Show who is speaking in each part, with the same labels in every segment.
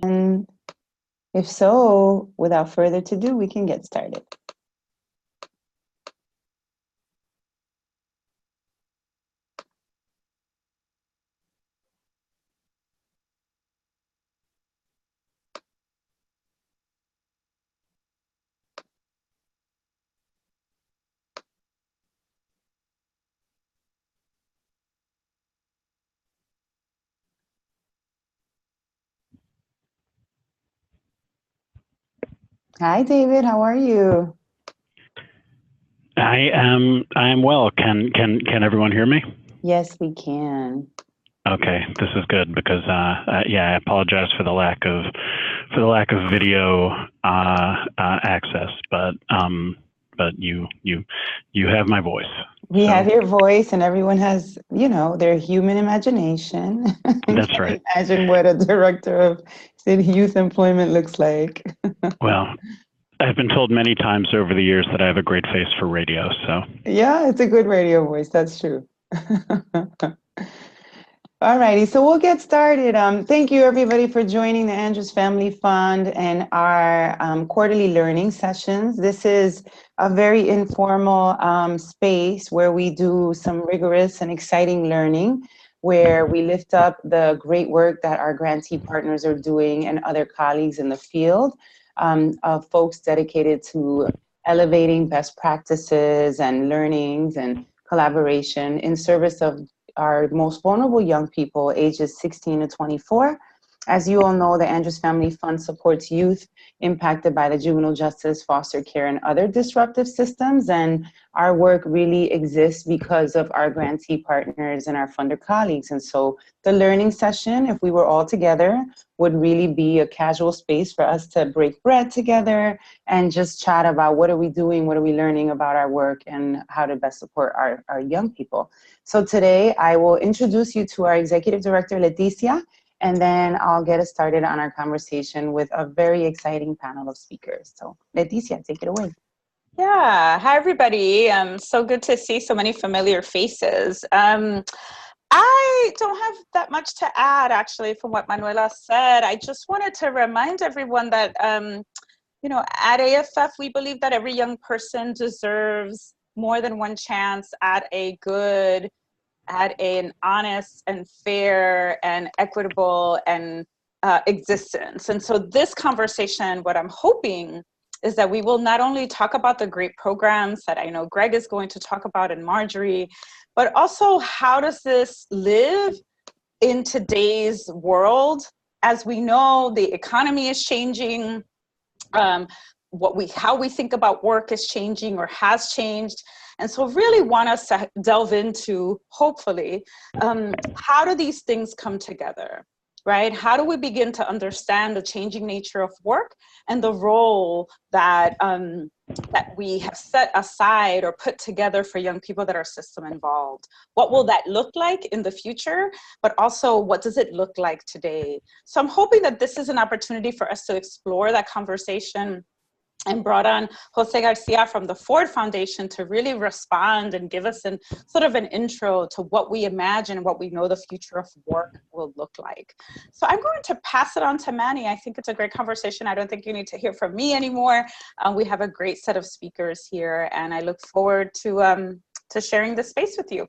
Speaker 1: And if so, without further ado, we can get started. Hi, David. How are you?
Speaker 2: I am well. Can everyone hear me?
Speaker 1: Yes, we can.
Speaker 2: Okay, this is good because yeah, I apologize for the lack of video access, but you have my voice.
Speaker 1: We have your voice, and everyone has, you know, their human imagination.
Speaker 2: That's right.
Speaker 1: Imagine what a director of city youth employment looks like.
Speaker 2: Well, I've been told many times over the years that I have a great face for radio, so.
Speaker 1: Yeah, it's a good radio voice. That's true. All righty, so we'll get started. Thank you, everybody, for joining the Andrews Family Fund and our quarterly learning sessions. This is a very informal space where we do some rigorous and exciting learning, where we lift up the great work that our grantee partners are doing and other colleagues in the field, of folks dedicated to elevating best practices and learnings and collaboration in service of our most vulnerable young people, ages 16 to 24. As you all know, the Andrews Family Fund supports youth impacted by the juvenile justice, foster care, and other disruptive systems. And our work really exists because of our grantee partners and our funder colleagues. And so the learning session, if we were all together, would really be a casual space for us to break bread together and just chat about what are we doing, what are we learning about our work, and how to best support our young people. So today I will introduce you to our Executive Director, Leticia, and then I'll get us started on our conversation with a very exciting panel of speakers. So Leticia, take it away.
Speaker 3: Yeah, hi everybody. So good to see so many familiar faces. I don't have that much to add actually from what Manuela said. I just wanted to remind everyone that, you know, at AFF, we believe that every young person deserves more than one chance at an honest and fair and equitable and existence. And so this conversation, what I'm hoping is that we will not only talk about the great programs that I know Greg is going to talk about and Marjorie, but also how does this live in today's world? As we know, the economy is changing. How we think about work is changing or has changed. And so really want us to delve into, hopefully, how do these things come together, right? How do we begin to understand the changing nature of work and the role that, that we have set aside or put together for young people that are system involved? What will that look like in the future? But also, what does it look like today? So I'm hoping that this is an opportunity for us to explore that conversation, and brought on Jose Garcia from the Ford Foundation to really respond and give us sort of an intro to what we imagine and what we know the future of work will look like. So I'm going to pass it on to Manny. I think it's a great conversation. I don't think you need to hear from me anymore. We have a great set of speakers here, and I look forward to sharing this space with you.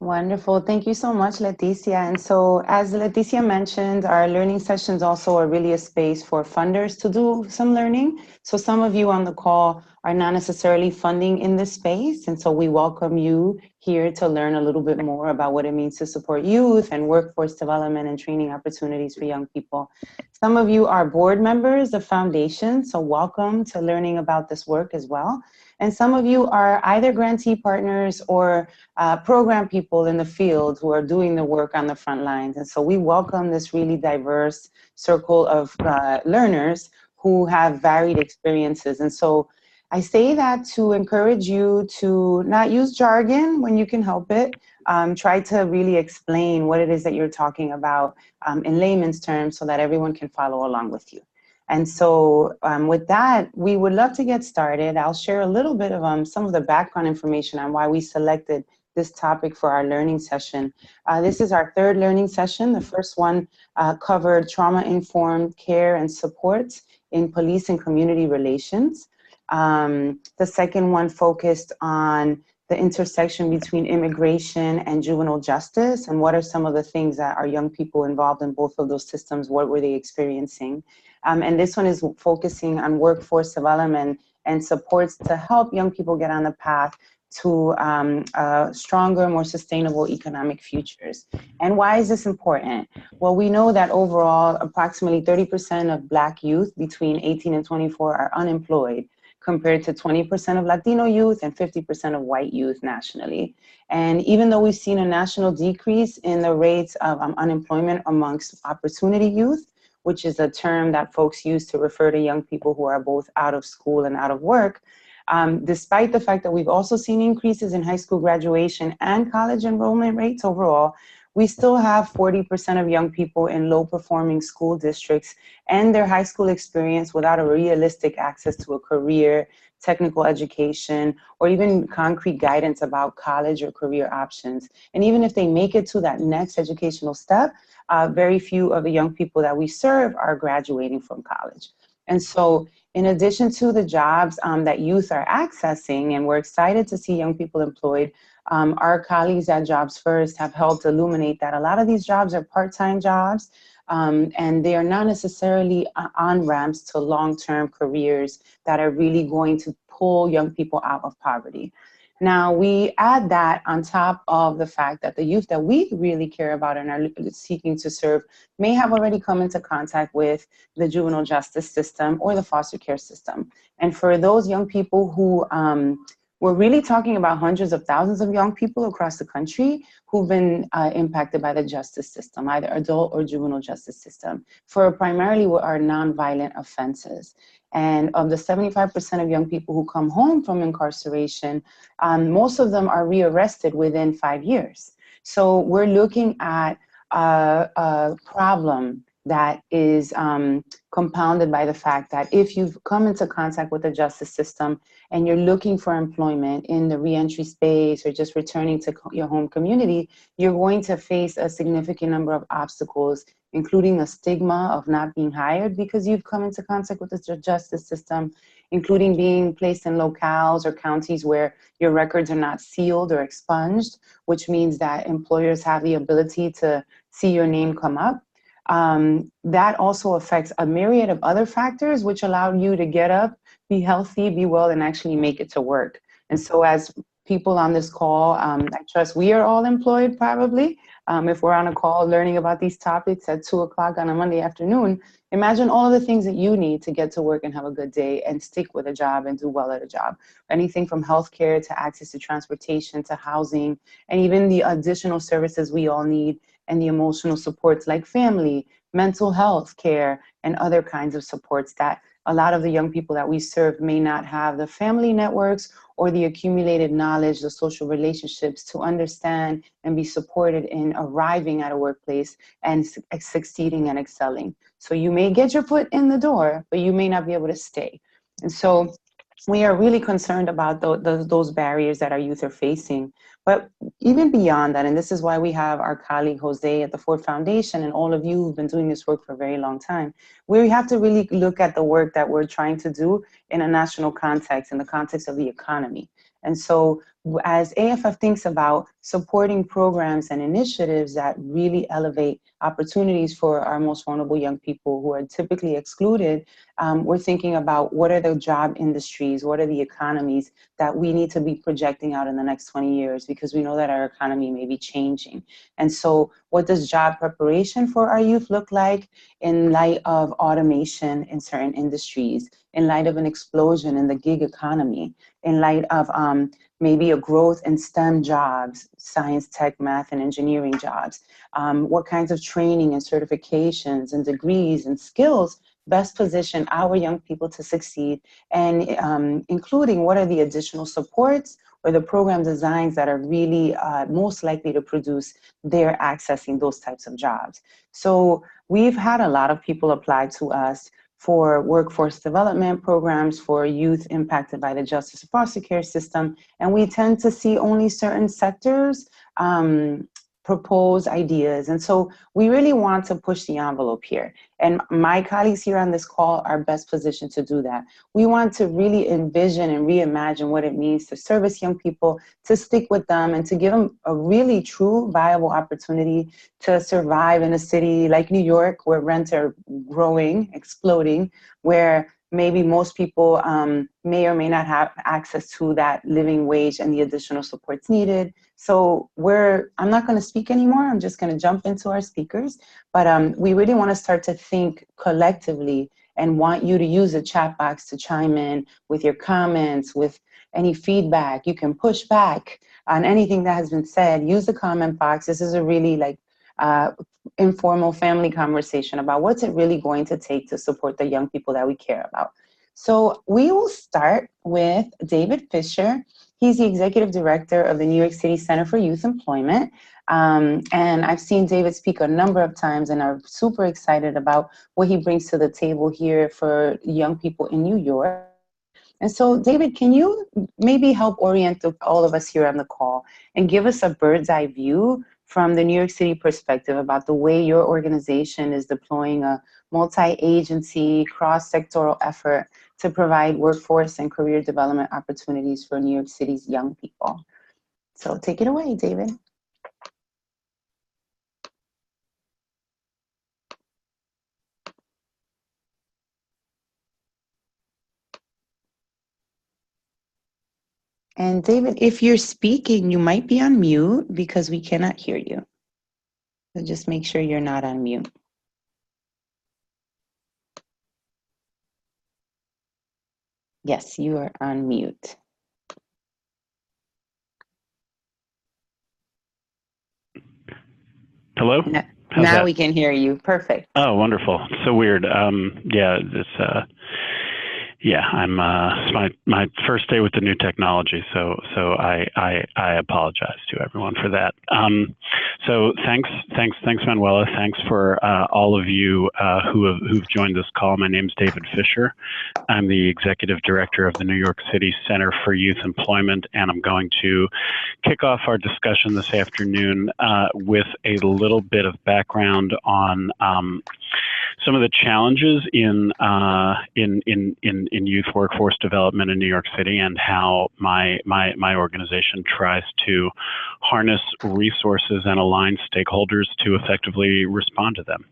Speaker 1: Wonderful. Thank you so much, Leticia. And so as Leticia mentioned, our learning sessions also are really a space for funders to do some learning. So some of you on the call are not necessarily funding in this space. And so we welcome you here to learn a little bit more about what it means to support youth and workforce development and training opportunities for young people. Some of you are board members of foundations, so welcome to learning about this work as well. And some of you are either grantee partners or program people in the field who are doing the work on the front lines. And so we welcome this really diverse circle of learners who have varied experiences. And so I say that to encourage you to not use jargon when you can help it. Try to really explain what it is that you're talking about in layman's terms so that everyone can follow along with you. And so with that, we would love to get started. I'll share a little bit of some of the background information on why we selected this topic for our learning session. This is our third learning session. The first one covered trauma-informed care and supports in police and community relations. The second one focused on the intersection between immigration and juvenile justice, and what are some of the things that our young people involved in both of those systems, what were they experiencing? And this one is focusing on workforce development and supports to help young people get on the path to stronger, more sustainable economic futures. And why is this important? Well, we know that overall, approximately 30% of Black youth between 18 and 24 are unemployed, compared to 20% of Latino youth and 50% of white youth nationally. And even though we've seen a national decrease in the rates of unemployment amongst opportunity youth, which is a term that folks use to refer to young people who are both out of school and out of work, despite the fact that we've also seen increases in high school graduation and college enrollment rates overall, we still have 40% of young people in low-performing school districts and their high school experience without a realistic access to a career, technical education, or even concrete guidance about college or career options. And even if they make it to that next educational step, very few of the young people that we serve are graduating from college. And so in addition to the jobs that youth are accessing, and we're excited to see young people employed, our colleagues at Jobs First have helped illuminate that a lot of these jobs are part-time jobs, and they are not necessarily on-ramps to long-term careers that are really going to pull young people out of poverty. Now, we add that on top of the fact that the youth that we really care about and are seeking to serve may have already come into contact with the juvenile justice system or the foster care system. And for those young people who, we're really talking about hundreds of thousands of young people across the country who've been impacted by the justice system, either adult or juvenile justice system, for primarily what are nonviolent offenses. And of the 75% of young people who come home from incarceration, most of them are rearrested within 5 years. So we're looking at a problem that is compounded by the fact that if you've come into contact with the justice system and you're looking for employment in the reentry space or just returning to your home community, you're going to face a significant number of obstacles, including a stigma of not being hired because you've come into contact with the justice system, including being placed in locales or counties where your records are not sealed or expunged, which means that employers have the ability to see your name come up. That also affects a myriad of other factors which allow you to get up, be healthy, be well, and actually make it to work. And so as people on this call, I trust we are all employed probably. If we're on a call learning about these topics at 2 o'clock on a Monday afternoon, imagine all of the things that you need to get to work and have a good day and stick with a job and do well at a job. Anything from healthcare to access to transportation to housing, and even the additional services we all need and the emotional supports like family, mental health care, and other kinds of supports that a lot of the young people that we serve may not have the family networks or the accumulated knowledge, the social relationships to understand and be supported in arriving at a workplace and succeeding and excelling. So you may get your foot in the door, but you may not be able to stay. And so we are really concerned about those barriers that our youth are facing. But even beyond that, and this is why we have our colleague Jose at the Ford Foundation and all of you who've been doing this work for a very long time, we have to really look at the work that we're trying to do in a national context, in the context of the economy. And so as AFF thinks about supporting programs and initiatives that really elevate opportunities for our most vulnerable young people who are typically excluded, we're thinking about what are the job industries, what are the economies that we need to be projecting out in the next 20 years, because we know that our economy may be changing. And so what does job preparation for our youth look like in light of automation in certain industries, in light of an explosion in the gig economy, in light of maybe a growth in STEM jobs, science, tech, math, and engineering jobs? What kinds of training and certifications and degrees and skills best position our young people to succeed, and including what are the additional supports or the program designs that are really most likely to produce their accessing those types of jobs. So we've had a lot of people apply to us for workforce development programs for youth impacted by the justice and foster care system. And we tend to see only certain sectors propose ideas. And so we really want to push the envelope here. And my colleagues here on this call are best positioned to do that. We want to really envision and reimagine what it means to service young people, to stick with them, and to give them a really true, viable opportunity to survive in a city like New York, where rents are growing, exploding, where maybe most people may or may not have access to that living wage and the additional supports needed. So I'm not going to speak anymore. I'm just going to jump into our speakers. But we really want to start to think collectively and want you to use the chat box to chime in with your comments, with any feedback. You can push back on anything that has been said. Use the comment box. This is a really informal family conversation about what's it really going to take to support the young people that we care about. So we will start with David Fisher. He's the executive director of the New York City Center for Youth Employment. And I've seen David speak a number of times, and I'm super excited about what he brings to the table here for young people in New York. And so, David, can you maybe help orient all of us here on the call and give us a bird's eye view from the New York City perspective about the way your organization is deploying a multi-agency, cross-sectoral effort to provide workforce and career development opportunities for New York City's young people? So take it away, David. And David, if you're speaking, you might be on mute because we cannot hear you. So just make sure you're not on mute. Yes, you are on mute.
Speaker 2: Hello?
Speaker 1: Now we can hear you. Perfect.
Speaker 2: Oh, wonderful. So weird. Yeah, I'm it's my first day with the new technology, so I apologize to everyone for that. So thanks, Manuela. Thanks for all of you who've joined this call. My name is David Fisher. I'm the executive director of the New York City Center for Youth Employment, and I'm going to kick off our discussion this afternoon with a little bit of background on some of the challenges in youth workforce development in New York City, and how my organization tries to harness resources and align stakeholders to effectively respond to them.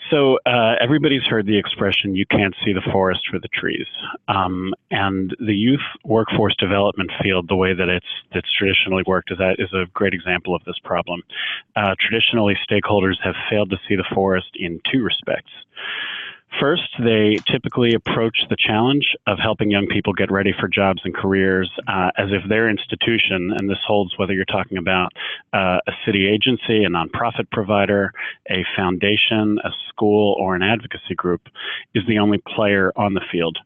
Speaker 2: So everybody's heard the expression, you can't see the forest for the trees. And the youth workforce development field, the way that it's traditionally worked, is a great example of this problem. Traditionally, stakeholders have failed to see the forest in two respects. First, they typically approach the challenge of helping young people get ready for jobs and careers as if their institution, and this holds whether you're talking about a city agency, a nonprofit provider, a foundation, a school, or an advocacy group, is the only player on the field.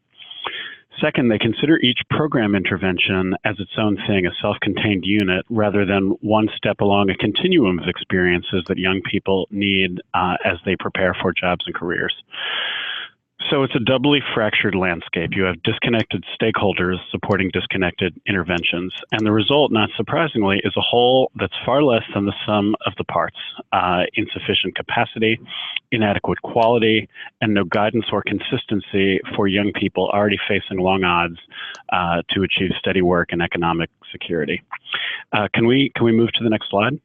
Speaker 2: Second, they consider each program intervention as its own thing, a self-contained unit, rather than one step along a continuum of experiences that young people need as they prepare for jobs and careers. So it's a doubly fractured landscape. You have disconnected stakeholders supporting disconnected interventions. And the result, not surprisingly, is a whole that's far less than the sum of the parts. Insufficient capacity, inadequate quality, and no guidance or consistency for young people already facing long odds to achieve steady work and economic security. Can we move to the next slide?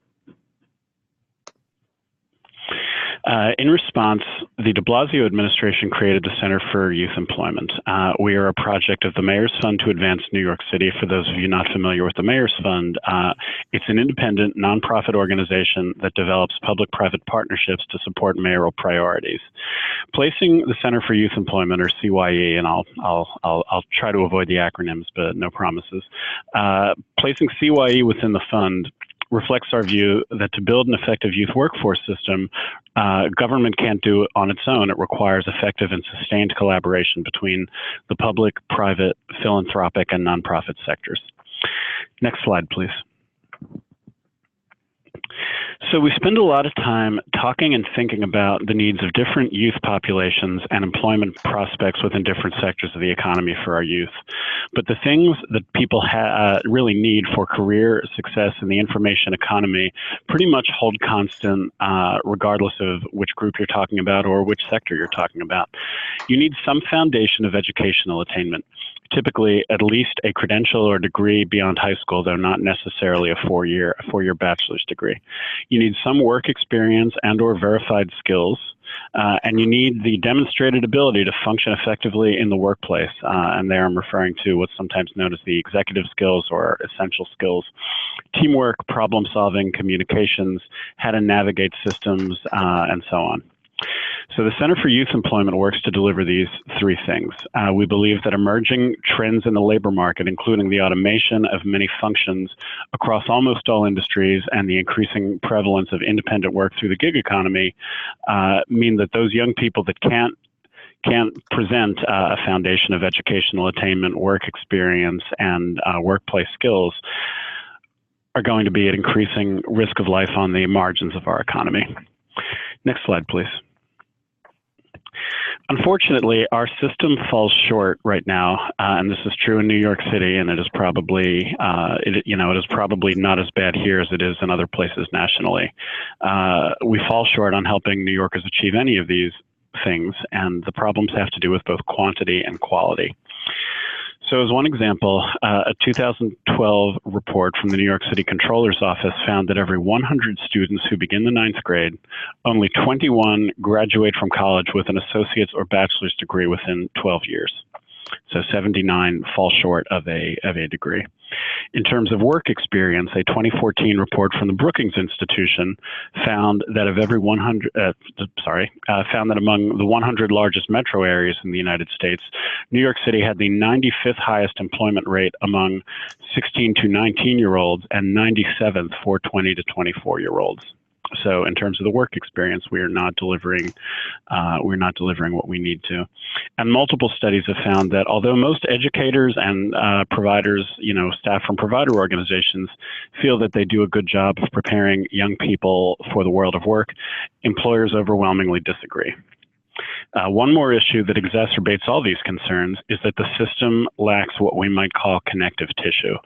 Speaker 2: In response, the de Blasio administration created the Center for Youth Employment. We are a project of the Mayor's Fund to Advance New York City. For those of you not familiar with the Mayor's Fund, it's an independent nonprofit organization that develops public-private partnerships to support mayoral priorities. Placing the Center for Youth Employment, or CYE, and I'll try to avoid the acronyms, but no promises. Placing CYE within the fund reflects our view that to build an effective youth workforce system, government can't do it on its own. It requires effective and sustained collaboration between the public, private, philanthropic, and nonprofit sectors. Next slide, please. So we spend a lot of time talking and thinking about the needs of different youth populations and employment prospects within different sectors of the economy for our youth. But the things that people really need for career success in the information economy pretty much hold constant regardless of which group you're talking about or which sector you're talking about. You need some foundation of educational attainment. Typically at least a credential or degree beyond high school, though not necessarily a four-year bachelor's degree. You need some work experience and or verified skills, and you need the demonstrated ability to function effectively in the workplace. And there I'm referring to what's sometimes known as the executive skills or essential skills: teamwork, problem solving, communications, how to navigate systems, and so on. So the Center for Youth Employment works to deliver these three things. We believe that emerging trends in the labor market, including the automation of many functions across almost all industries and the increasing prevalence of independent work through the gig economy, mean that those young people that can't present a foundation of educational attainment, work experience, and workplace skills are going to be at increasing risk of life on the margins of our economy. Next slide, please. Unfortunately, our system falls short right now, and this is true in New York City, and it is probably, it is probably not as bad here as it is in other places nationally. We fall short on helping New Yorkers achieve any of these things, and the problems have to do with both quantity and quality. So as one example, a 2012 report from the New York City Comptroller's Office found that every 100 students who begin the 9th grade, only 21 graduate from college with an associate's or bachelor's degree within 12 years. So 79 fall short of a degree. In terms of work experience, a 2014 report from the Brookings Institution found that found that among the 100 largest metro areas in the United States, New York City had the 95th highest employment rate among 16 to 19-year-olds and 97th for 20 to 24-year-olds. So in terms of the work experience, we're not delivering what we need to. And multiple studies have found that although most educators and providers, staff from provider organizations feel that they do a good job of preparing young people for the world of work, employers overwhelmingly disagree. One more issue that exacerbates all these concerns is that the system lacks what we might call connective tissue: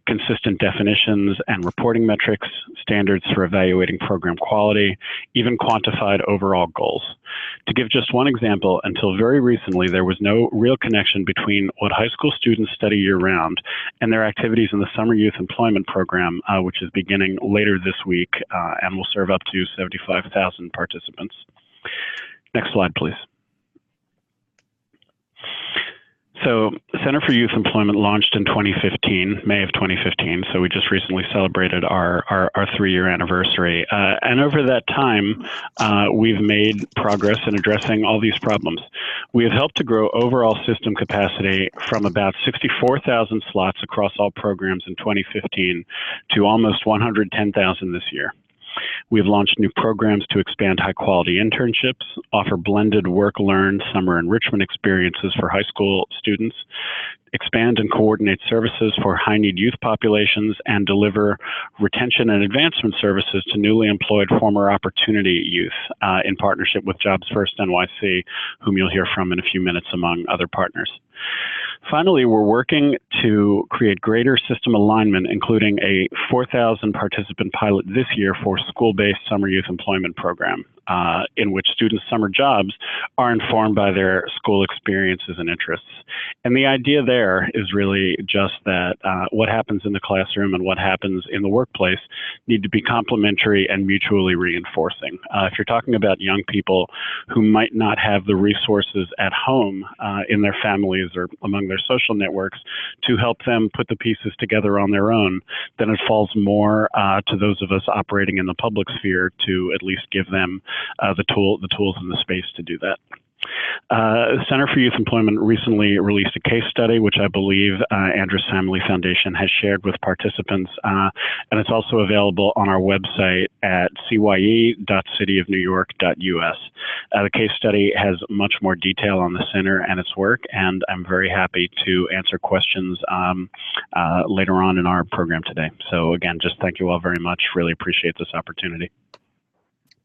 Speaker 2: consistent definitions and reporting metrics, standards for evaluating program quality, even quantified overall goals. To give just one example, until very recently, there was no real connection between what high school students study year-round and their activities in the Summer Youth Employment Program, which is beginning later this week and will serve up to 75,000 participants. Next slide, please. So Center for Youth Employment launched in 2015, May of 2015. So we just recently celebrated our 3-year anniversary. And over that time, we've made progress in addressing all these problems. We have helped to grow overall system capacity from about 64,000 slots across all programs in 2015 to almost 110,000 this year. We've launched new programs to expand high-quality internships, offer blended work-learn summer enrichment experiences for high school students, expand and coordinate services for high-need youth populations, and deliver retention and advancement services to newly employed former opportunity youth in partnership with Jobs First NYC, whom you'll hear from in a few minutes, among other partners. Finally, we're working to create greater system alignment, including a 4,000 participant pilot this year for school-based summer youth employment program, in which students' summer jobs are informed by their school experiences and interests. And the idea there is really just that what happens in the classroom and what happens in the workplace need to be complementary and mutually reinforcing. If you're talking about young people who might not have the resources at home in their families or among their social networks to help them put the pieces together on their own, then it falls more to those of us operating in the public sphere to at least give them the tools and the space to do that. Center for Youth Employment recently released a case study, which I believe Andrews Family Foundation has shared with participants, and it's also available on our website at cye.cityofnewyork.us. The case study has much more detail on the center and its work, and I'm very happy to answer questions later on in our program today. So again, just thank you all very much. Really appreciate this opportunity.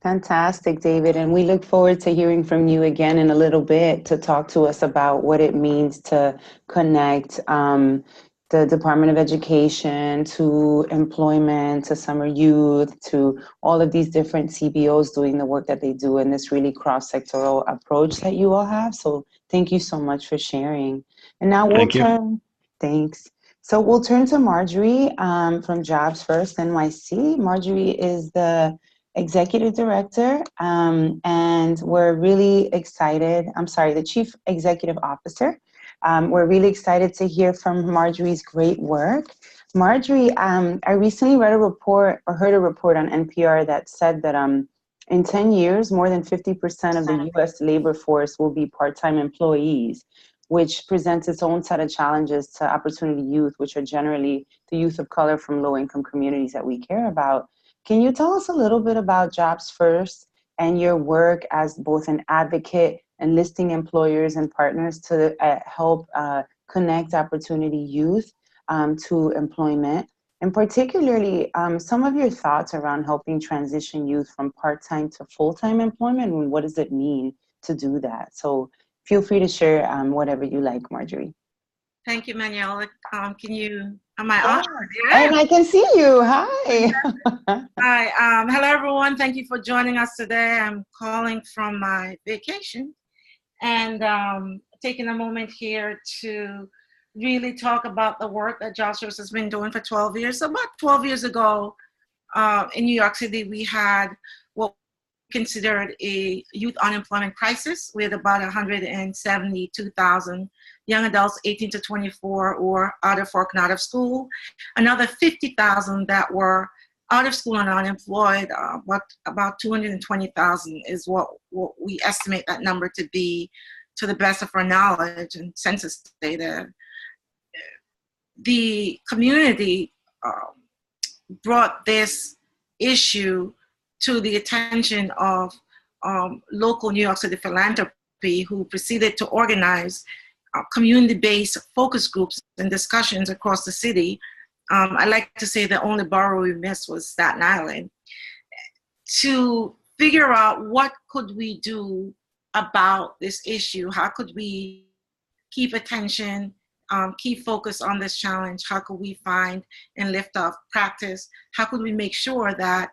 Speaker 1: Fantastic, David. And we look forward to hearing from you again in a little bit to talk to us about what it means to connect the Department of Education to employment, to summer youth, to all of these different CBOs doing the work that they do in this really cross-sectoral approach that you all have. So thank you so much for sharing. And now we'll turn, thanks. So we'll turn to Marjorie from Jobs First NYC. Marjorie is the Executive Director, and we're really excited. The Chief Executive Officer. We're really excited to hear from Marjorie's great work. Marjorie, I recently read a report or heard a report on NPR that said that in 10 years, more than 50% of the U.S. labor force will be part-time employees, which presents its own set of challenges to opportunity youth, which are generally the youth of color from low-income communities that we care about. Can you tell us a little bit about Jobs First and your work as both an advocate enlisting employers and partners to help connect opportunity youth to employment, and particularly some of your thoughts around helping transition youth from part-time to full-time employment, and what does it mean to do that? So feel free to share whatever you like, Marjorie.
Speaker 4: Thank you, Manuela. Am I on?
Speaker 1: Yeah. And I can see you. Hi.
Speaker 4: Hi. Hello, everyone. Thank you for joining us today. I'm calling from my vacation and taking a moment here to really talk about the work that Jobs First has been doing for 12 years. So about 12 years ago in New York City, we had what we considered a youth unemployment crisis. We had about 172,000 young adults 18 to 24 or out of work and out of school. Another 50,000 that were out of school and unemployed. About 220,000 is what we estimate that number to be, to the best of our knowledge and census data. The community brought this issue to the attention of local New York City philanthropy, who proceeded to organize community-based focus groups and discussions across the city. I like to say the only borough we missed was Staten Island, to figure out what could we do about this issue. How could we keep attention, keep focus on this challenge? How could we find and lift up practice? How could we make sure that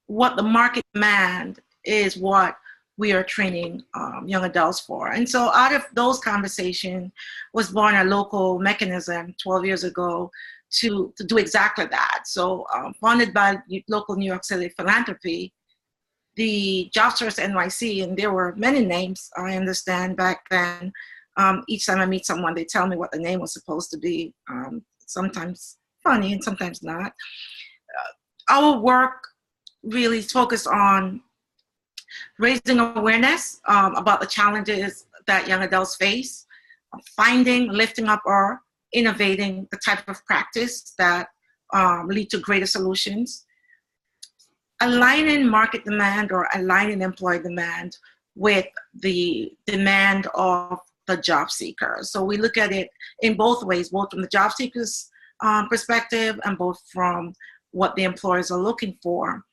Speaker 4: what the market demand is what we are training young adults for? And so out of those conversations was born a local mechanism 12 years ago to do exactly that. So funded by local New York City philanthropy, the Jobs First NYC, and there were many names, I understand back then. Each time I meet someone, they tell me what the name was supposed to be, sometimes funny and sometimes not. Our work really focused on raising awareness about the challenges that young adults face, finding, lifting up, or innovating the type of practice that lead to greater solutions, aligning market demand or aligning employee demand with the demand of the job seeker. So we look at it in both ways, both from the job seeker's perspective and both from what the employers are looking for.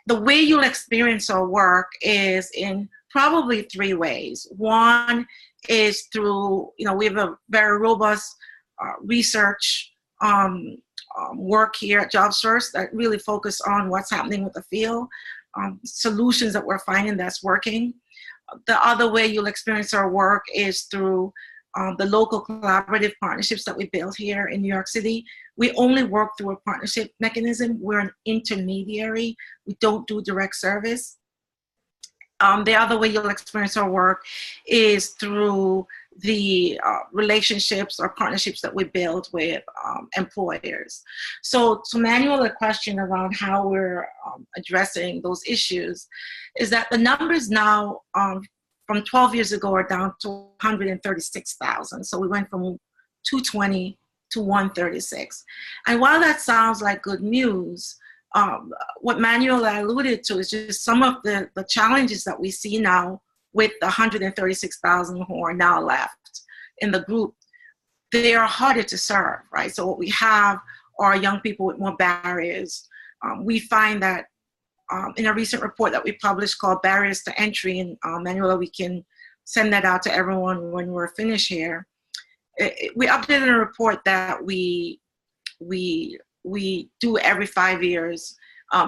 Speaker 4: The way you'll experience our work is in probably three ways. One is through, we have a very robust research work here at Jobs First that really focus on what's happening with the field, solutions that we're finding that's working. The other way you'll experience our work is through the local collaborative partnerships that we built here in New York City. We only work through a partnership mechanism. We're an intermediary. We don't do direct service. The other way you'll experience our work is through the relationships or partnerships that we build with employers. So to Manuel, a question around how we're addressing those issues is that the numbers now from 12 years ago are down to 136,000. So we went from 220 to 136. And while that sounds like good news, what Manuel alluded to is just some of the challenges that we see now with the 136,000 who are now left in the group. They are harder to serve, right? So what we have are young people with more barriers. We find that in a recent report that we published called Barriers to Entry, and Manuela, we can send that out to everyone when we're finished here. We updated a report that we do every 5 years.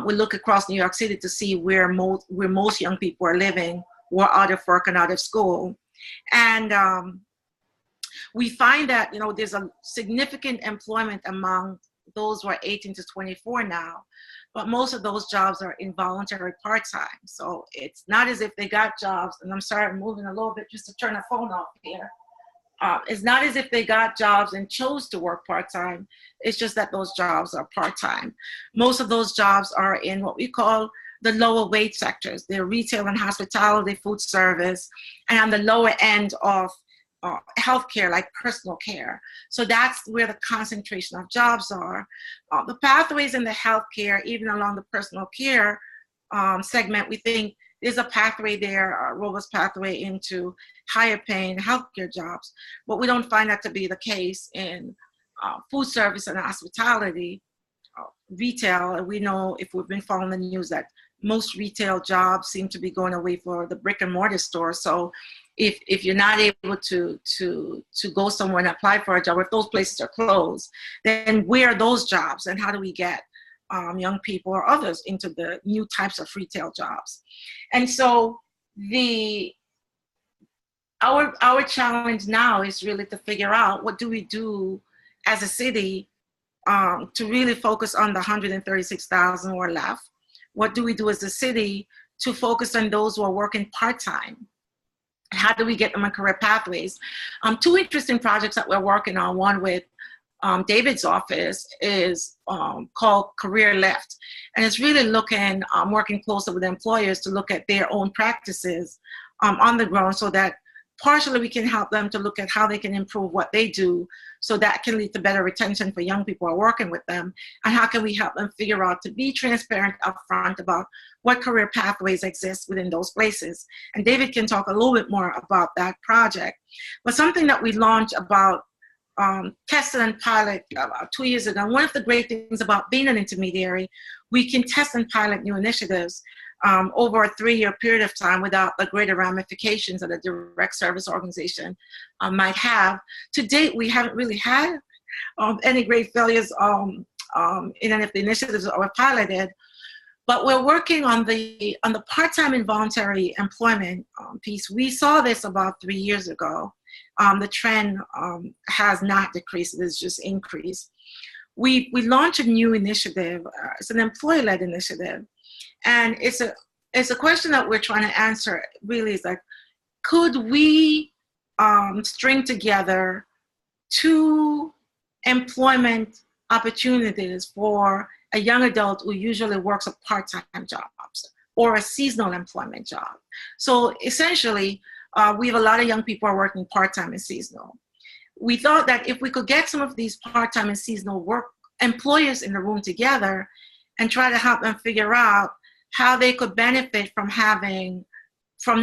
Speaker 4: We look across New York City to see where most young people are living, who are out of work and out of school. And we find that, you know, there's a significant employment among those who are 18 to 24 now, but most of those jobs are involuntary part-time. So it's not as if they got jobs, and I'm sorry, I'm moving a little bit just to turn the phone off here. It's not as if they got jobs and chose to work part-time. It's just that those jobs are part-time. Most of those jobs are in what we call the lower wage sectors. They're retail and hospitality, food service, and on the lower end of healthcare, like personal care. So that's where the concentration of jobs are. The pathways in the healthcare, even along the personal care segment, we think there's a pathway there, a robust pathway into higher paying healthcare jobs. But we don't find that to be the case in food service and hospitality, retail. And we know, if we've been following the news, that most retail jobs seem to be going away for the brick and mortar store. So if you're not able to go somewhere and apply for a job, if those places are closed, then where are those jobs, and how do we get young people or others into the new types of retail jobs? And so our challenge now is really to figure out, what do we do as a city to really focus on the 136,000 who are left? What do we do as a city to focus on those who are working part-time? How do we get them on career pathways? Two interesting projects that we're working on, one with David's office, is called Career Lift. And it's really looking, working closely with employers to look at their own practices on the ground, so that partially we can help them to look at how they can improve what they do, so that can lead to better retention for young people who are working with them. And how can we help them figure out to be transparent upfront about what career pathways exist within those places. And David can talk a little bit more about that project. But something that we launched about tested and pilot about 2 years ago. And one of the great things about being an intermediary, we can test and pilot new initiatives over a 3-year period of time without the greater ramifications that a direct service organization might have. To date, we haven't really had any great failures in any of the initiatives that were piloted. But we're working on the part-time involuntary employment piece. We saw this about 3 years ago. The trend has not decreased, it has just increased. We launched a new initiative. It's an employer-led initiative. And it's a question that we're trying to answer, really, is like, could we string together 2 employment opportunities for a young adult who usually works a part-time jobs or a seasonal employment job? So essentially, we have a lot of young people who are working part-time and seasonal. We thought that if we could get some of these part-time and seasonal work employers in the room together and try to help them figure out how they could benefit from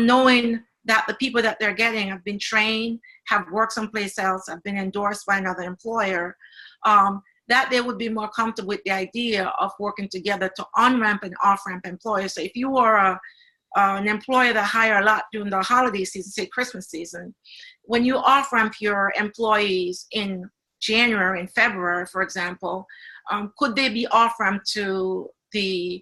Speaker 4: knowing that the people that they're getting have been trained, have worked someplace else, have been endorsed by another employer, that they would be more comfortable with the idea of working together to on-ramp and off-ramp employers. So if you are an employer that hire a lot during the holiday season, say Christmas season, when you off-ramp your employees in January and February, for example, could they be off-ramped to the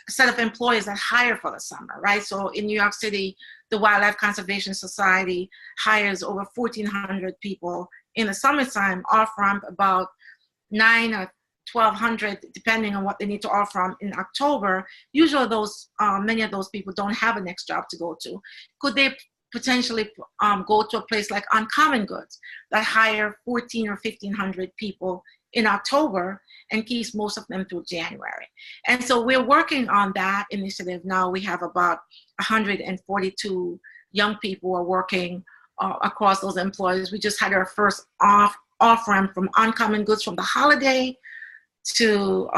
Speaker 4: set of employees that hire for the summer, right? So in New York City, the Wildlife Conservation Society hires over 1,400 people in the summertime, off-ramp about 9 or 1,200, depending on what they need to off-ramp in October. Usually those, many of those people don't have a next job to go to. Could they potentially go to a place like Uncommon Goods that hire 14 or 1,500 people in October and keeps most of them through January. And so we're working on that initiative now. We have about 142 young people are working across those employers. We just had our first off-ramp from Uncommon Goods from the holiday to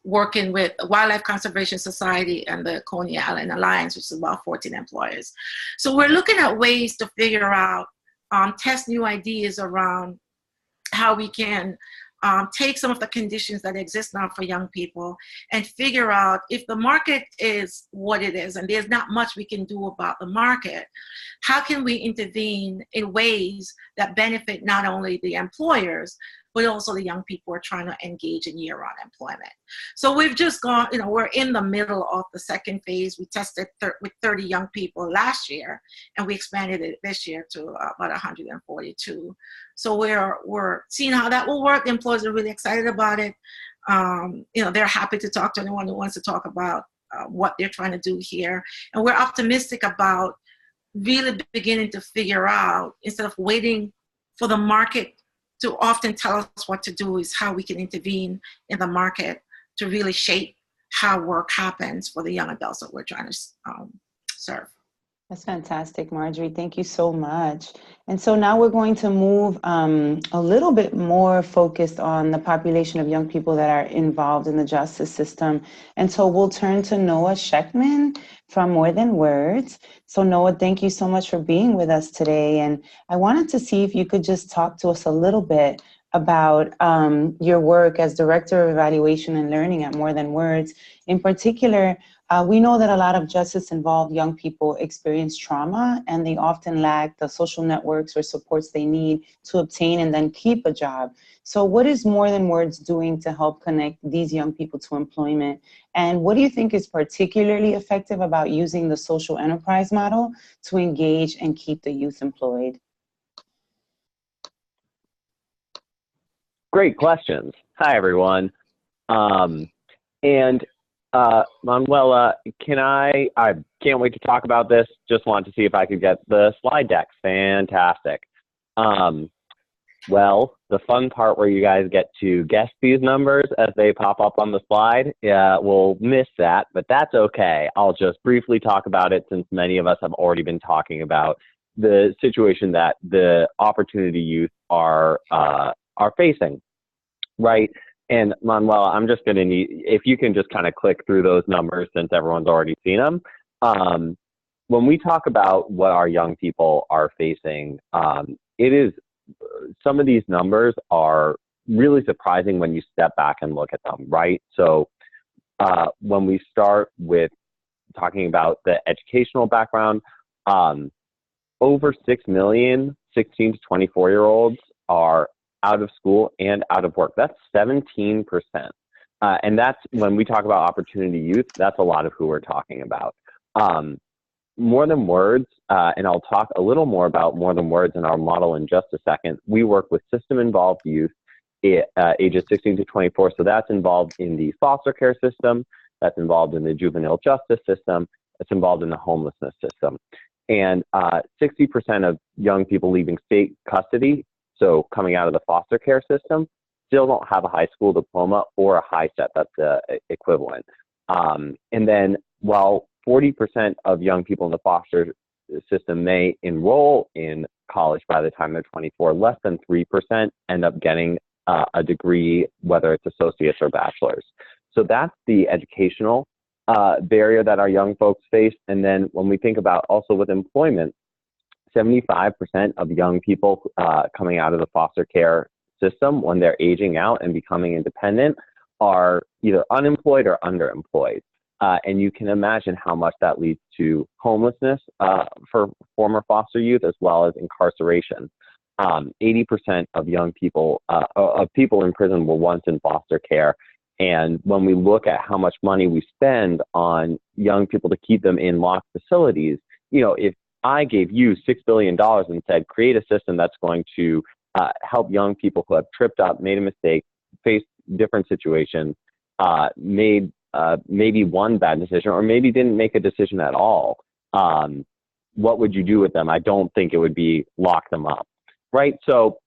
Speaker 4: working with Wildlife Conservation Society and the Coney Island Alliance, which is about 14 employers. So we're looking at ways to figure out, test new ideas around how we can take some of the conditions that exist now for young people and figure out if the market is what it is and there's not much we can do about the market, how can we intervene in ways that benefit not only the employers, but also the young people who are trying to engage in year-round employment. So we've just gone, we're in the middle of the second phase. We tested with 30 young people last year, and we expanded it this year to about 142. So we're seeing how that will work. The employers are really excited about it. They're happy to talk to anyone who wants to talk about what they're trying to do here. And we're optimistic about really beginning to figure out, instead of waiting for the market to often tell us what to do, is how we can intervene in the market to really shape how work happens for the young adults that we're trying to serve.
Speaker 1: That's fantastic, Marjorie. Thank you so much. And so now we're going to move a little bit more focused on the population of young people that are involved in the justice system. And so we'll turn to Noah Sheckman from More Than Words. So Noah, thank you so much for being with us today. And I wanted to see if you could just talk to us a little bit about your work as Director of Evaluation and Learning at More Than Words. In particular, we know that a lot of justice-involved young people experience trauma, and they often lack the social networks or supports they need to obtain and then keep a job. So what is More Than Words doing to help connect these young people to employment? And what do you think is particularly effective about using the social enterprise model to engage and keep the youth employed?
Speaker 5: Great questions. Hi, everyone. Manuela, I can't wait to talk about this. Just wanted to see if I could get the slide deck. Fantastic. Well, the fun part where you guys get to guess these numbers as they pop up on the slide, we'll miss that, but that's okay. I'll just briefly talk about it since many of us have already been talking about the situation that the opportunity youth are facing, right? And Manuela, I'm just going to need, if you can just kind of click through those numbers since everyone's already seen them. When we talk about what our young people are facing, some of these numbers are really surprising when you step back and look at them, right? So when we start with talking about the educational background, over 6 million 16 to 24-year-olds are out of school and out of work. That's 17%. And that's, when we talk about opportunity youth, that's a lot of who we're talking about. More Than Words, and I'll talk a little more about More Than Words in our model in just a second. We work with system-involved youth ages 16 to 24. So that's involved in the foster care system, that's involved in the juvenile justice system, that's involved in the homelessness system. And 60% of young people leaving state custody, so coming out of the foster care system, still don't have a high school diploma or a high set that's the equivalent. And then while 40% of young people in the foster system may enroll in college by the time they're 24, less than 3% end up getting a degree, whether it's associates or bachelor's. So that's the educational barrier that our young folks face. And then when we think about also with employment, 75% of young people coming out of the foster care system, when they're aging out and becoming independent, are either unemployed or underemployed. And you can imagine how much that leads to homelessness for former foster youth, as well as incarceration. 80% of young people, of people in prison, were once in foster care. And when we look at how much money we spend on young people to keep them in locked facilities, if I gave you $6 billion and said, create a system that's going to help young people who have tripped up, made a mistake, faced different situations, made maybe one bad decision, or maybe didn't make a decision at all, what would you do with them? I don't think it would be lock them up, right? So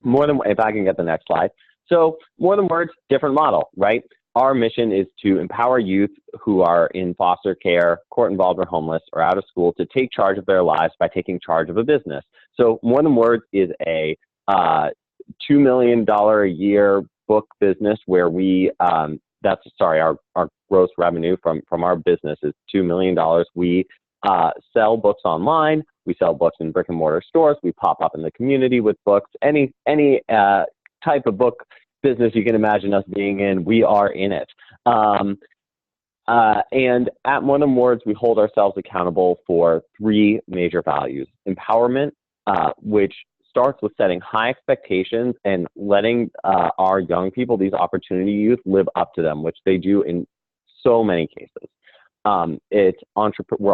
Speaker 5: more than, if I can get the next slide. So more than words, different model, right? Our mission is to empower youth who are in foster care, court involved or homeless or out of school to take charge of their lives by taking charge of a business. So more than words is a $2 million a year book business where we, our gross revenue from our business is $2 million. We sell books online. We sell books in brick and mortar stores. We pop up in the community with books. Any type of book business you can imagine us being in, we are in it. And at More Than Words, we hold ourselves accountable for 3 major values. Empowerment, which starts with setting high expectations and letting our young people, these opportunity youth, live up to them, which they do in so many cases. We're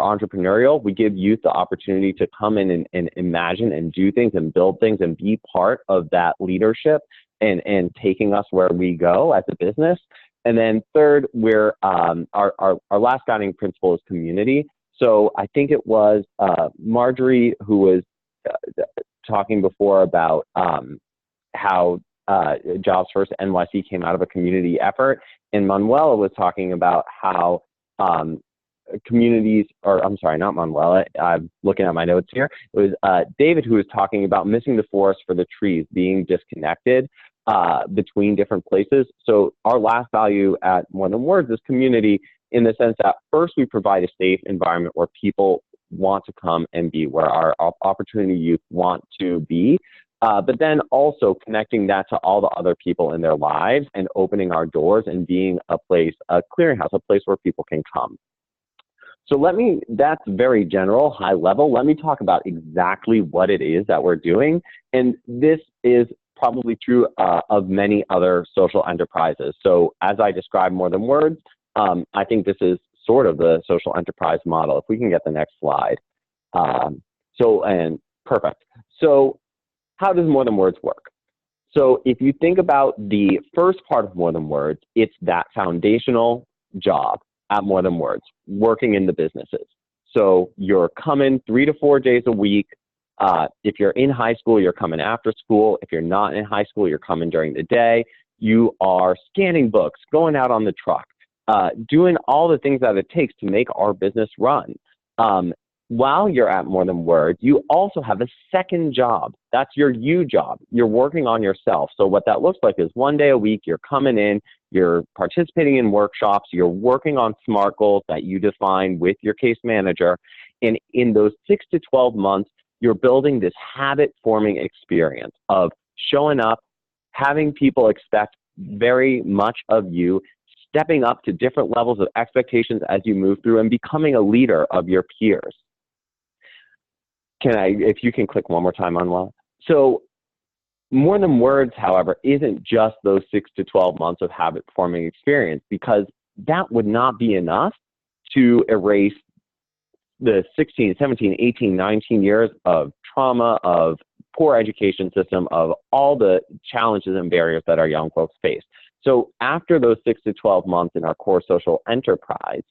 Speaker 5: entrepreneurial. We give youth the opportunity to come in and imagine and do things and build things and be part of that leadership and taking us where we go as a business. And then third, we're our last guiding principle is community. So I think it was Marjorie who was talking before about how Jobs First NYC came out of a community effort, and Manuela was talking about how communities, or I'm sorry, not Manuela, I'm looking at my notes here. It was David who was talking about missing the forest for the trees, being disconnected between different places. So our last value at More Than Words is community, in the sense that first we provide a safe environment where people want to come and be, where our opportunity youth want to be, but then also connecting that to all the other people in their lives and opening our doors and being a place, a clearinghouse, a place where people can come. So that's very general, high level. Let me talk about exactly what it is that we're doing. And this is probably true of many other social enterprises. So as I describe More Than Words, I think this is sort of the social enterprise model. If we can get the next slide. Perfect. So how does More Than Words work? So if you think about the first part of More Than Words, it's that foundational job at More Than Words, working in the businesses. So you're coming 3 to 4 days a week. If you're in high school, you're coming after school. If you're not in high school, you're coming during the day. You are scanning books, going out on the truck, doing all the things that it takes to make our business run. While you're at More Than Words, you also have a second job. That's your you job. You're working on yourself. So what that looks like is 1 day a week, you're coming in, you're participating in workshops, you're working on SMART goals that you define with your case manager. And in those 6 to 12 months, you're building this habit-forming experience of showing up, having people expect very much of you, stepping up to different levels of expectations as you move through, and becoming a leader of your peers. If you can click one more time on Manuela. So More Than Words, however, isn't just those 6 to 12 months of habit-forming experience, because that would not be enough to erase the 16, 17, 18, 19 years of trauma, of poor education system, of all the challenges and barriers that our young folks face. So after those 6 to 12 months in our core social enterprise,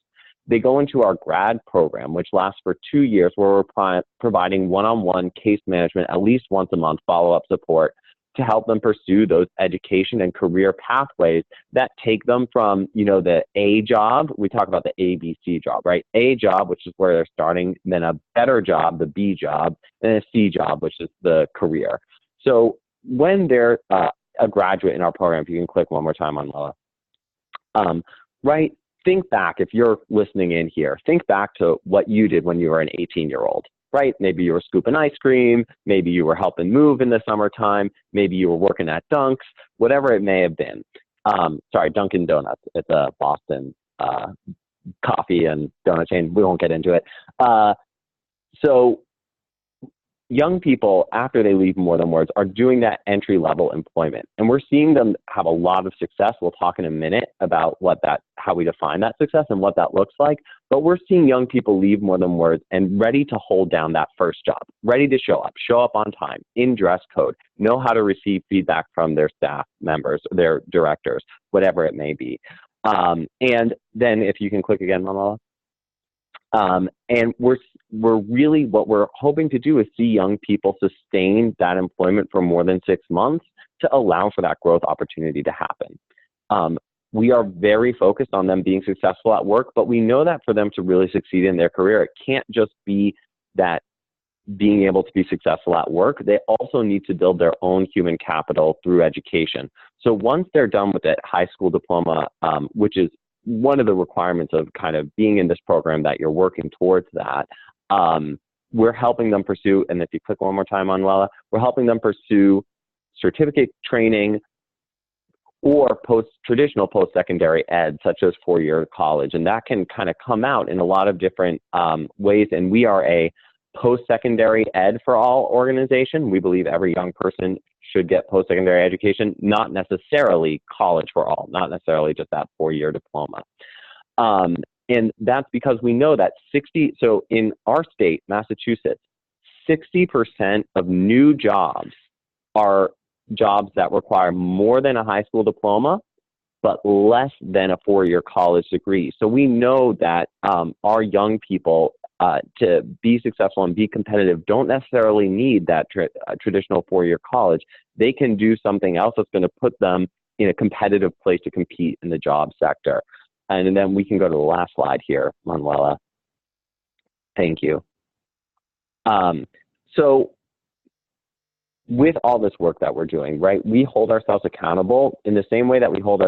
Speaker 5: they go into our grad program, which lasts for 2 years, where we're providing one-on-one case management, at least once a month, follow-up support to help them pursue those education and career pathways that take them from, the A job. We talk about the ABC job, right? A job, which is where they're starting, then a better job, the B job, and a C job, which is the career. So when they're a graduate in our program, if you can click one more time on Lola, right? Think back, if you're listening in here, think back to what you did when you were an 18-year-old, right? Maybe you were scooping ice cream, maybe you were helping move in the summertime, maybe you were working at Dunk's, whatever it may have been. Sorry, Dunkin' Donuts. It's a Boston coffee and donut chain. We won't get into it. So young people, after they leave More Than Words, are doing that entry-level employment. And we're seeing them have a lot of success. We'll talk in a minute about how we define that success and what that looks like. But we're seeing young people leave More Than Words and ready to hold down that first job, ready to show up on time, in dress code, know how to receive feedback from their staff members, their directors, whatever it may be. And then if you can click again, Manuela. And we're really, what we're hoping to do is see young people sustain that employment for more than 6 months to allow for that growth opportunity to happen. We are very focused on them being successful at work, but we know that for them to really succeed in their career, it can't just be that being able to be successful at work. They also need to build their own human capital through education. So once they're done with that high school diploma, which is one of the requirements of kind of being in this program, that you're working towards that, we're helping them pursue, and if you click one more time, Manuela, we're helping them pursue certificate training or traditional post-secondary ed, such as four-year college. And that can kind of come out in a lot of different ways. And we are a post-secondary ed for all organization. We believe every young person should get post-secondary education, not necessarily college for all, not necessarily just that four-year diploma. And that's because we know that so in our state, Massachusetts, 60% of new jobs are jobs that require more than a high school diploma, but less than a four-year college degree. So we know that our young people, to be successful and be competitive, don't necessarily need that traditional four-year college. They can do something else that's going to put them in a competitive place to compete in the job sector. And then we can go to the last slide here, Manuela. Thank you. So with all this work that we're doing, right, we hold ourselves accountable in the same way that we hold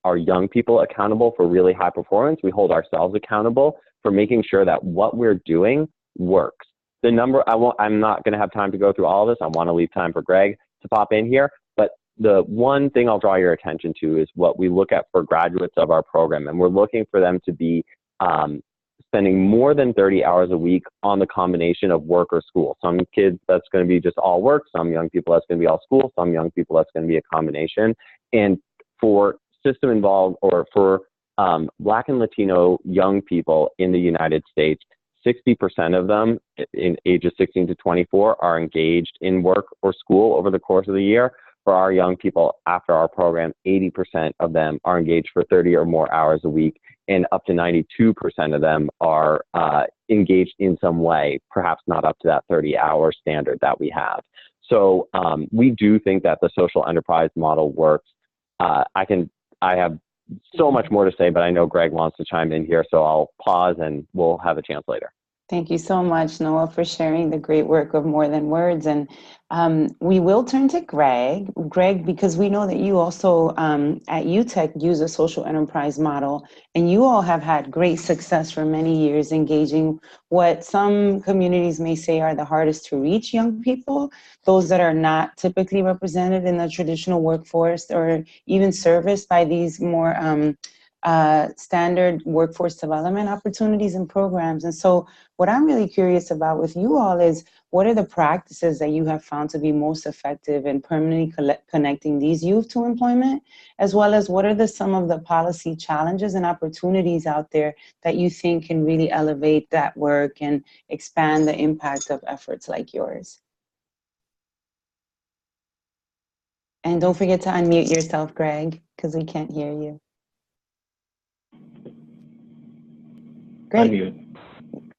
Speaker 5: our young people accountable for really high performance. We hold ourselves accountable for making sure that what we're doing works. The number, I'm not going to have time to go through all of this. I want to leave time for Greg to pop in here. But the one thing I'll draw your attention to is what we look at for graduates of our program. And we're looking for them to be spending more than 30 hours a week on the combination of work or school. Some kids, that's going to be just all work. Some young people, that's going to be all school. Some young people, that's going to be a combination. And for system involved, or for Black and Latino young people in the United States, 60% of them in ages 16 to 24 are engaged in work or school over the course of the year. For our young people after our program, 80% of them are engaged for 30 or more hours a week, and up to 92% of them are engaged in some way, perhaps not up to that 30-hour standard that we have. So we do think that the social enterprise model works. I have so much more to say, but I know Greg wants to chime in here, so I'll pause and we'll have a chance later.
Speaker 1: Thank you so much, Noah, for sharing the great work of More Than Words. And we will turn to Greg. Greg, because we know that you also at UTech use a social enterprise model, and you all have had great success for many years engaging what some communities may say are the hardest to reach young people, those that are not typically represented in the traditional workforce or even serviced by these more standard workforce development opportunities and programs. And so what I'm really curious about with you all is, what are the practices that you have found to be most effective in permanently connecting these youth to employment, as well as what are some of the policy challenges and opportunities out there that you think can really elevate that work and expand the impact of efforts like yours? And don't forget to unmute yourself, Greg, because we can't hear you. Great.
Speaker 6: Unmute.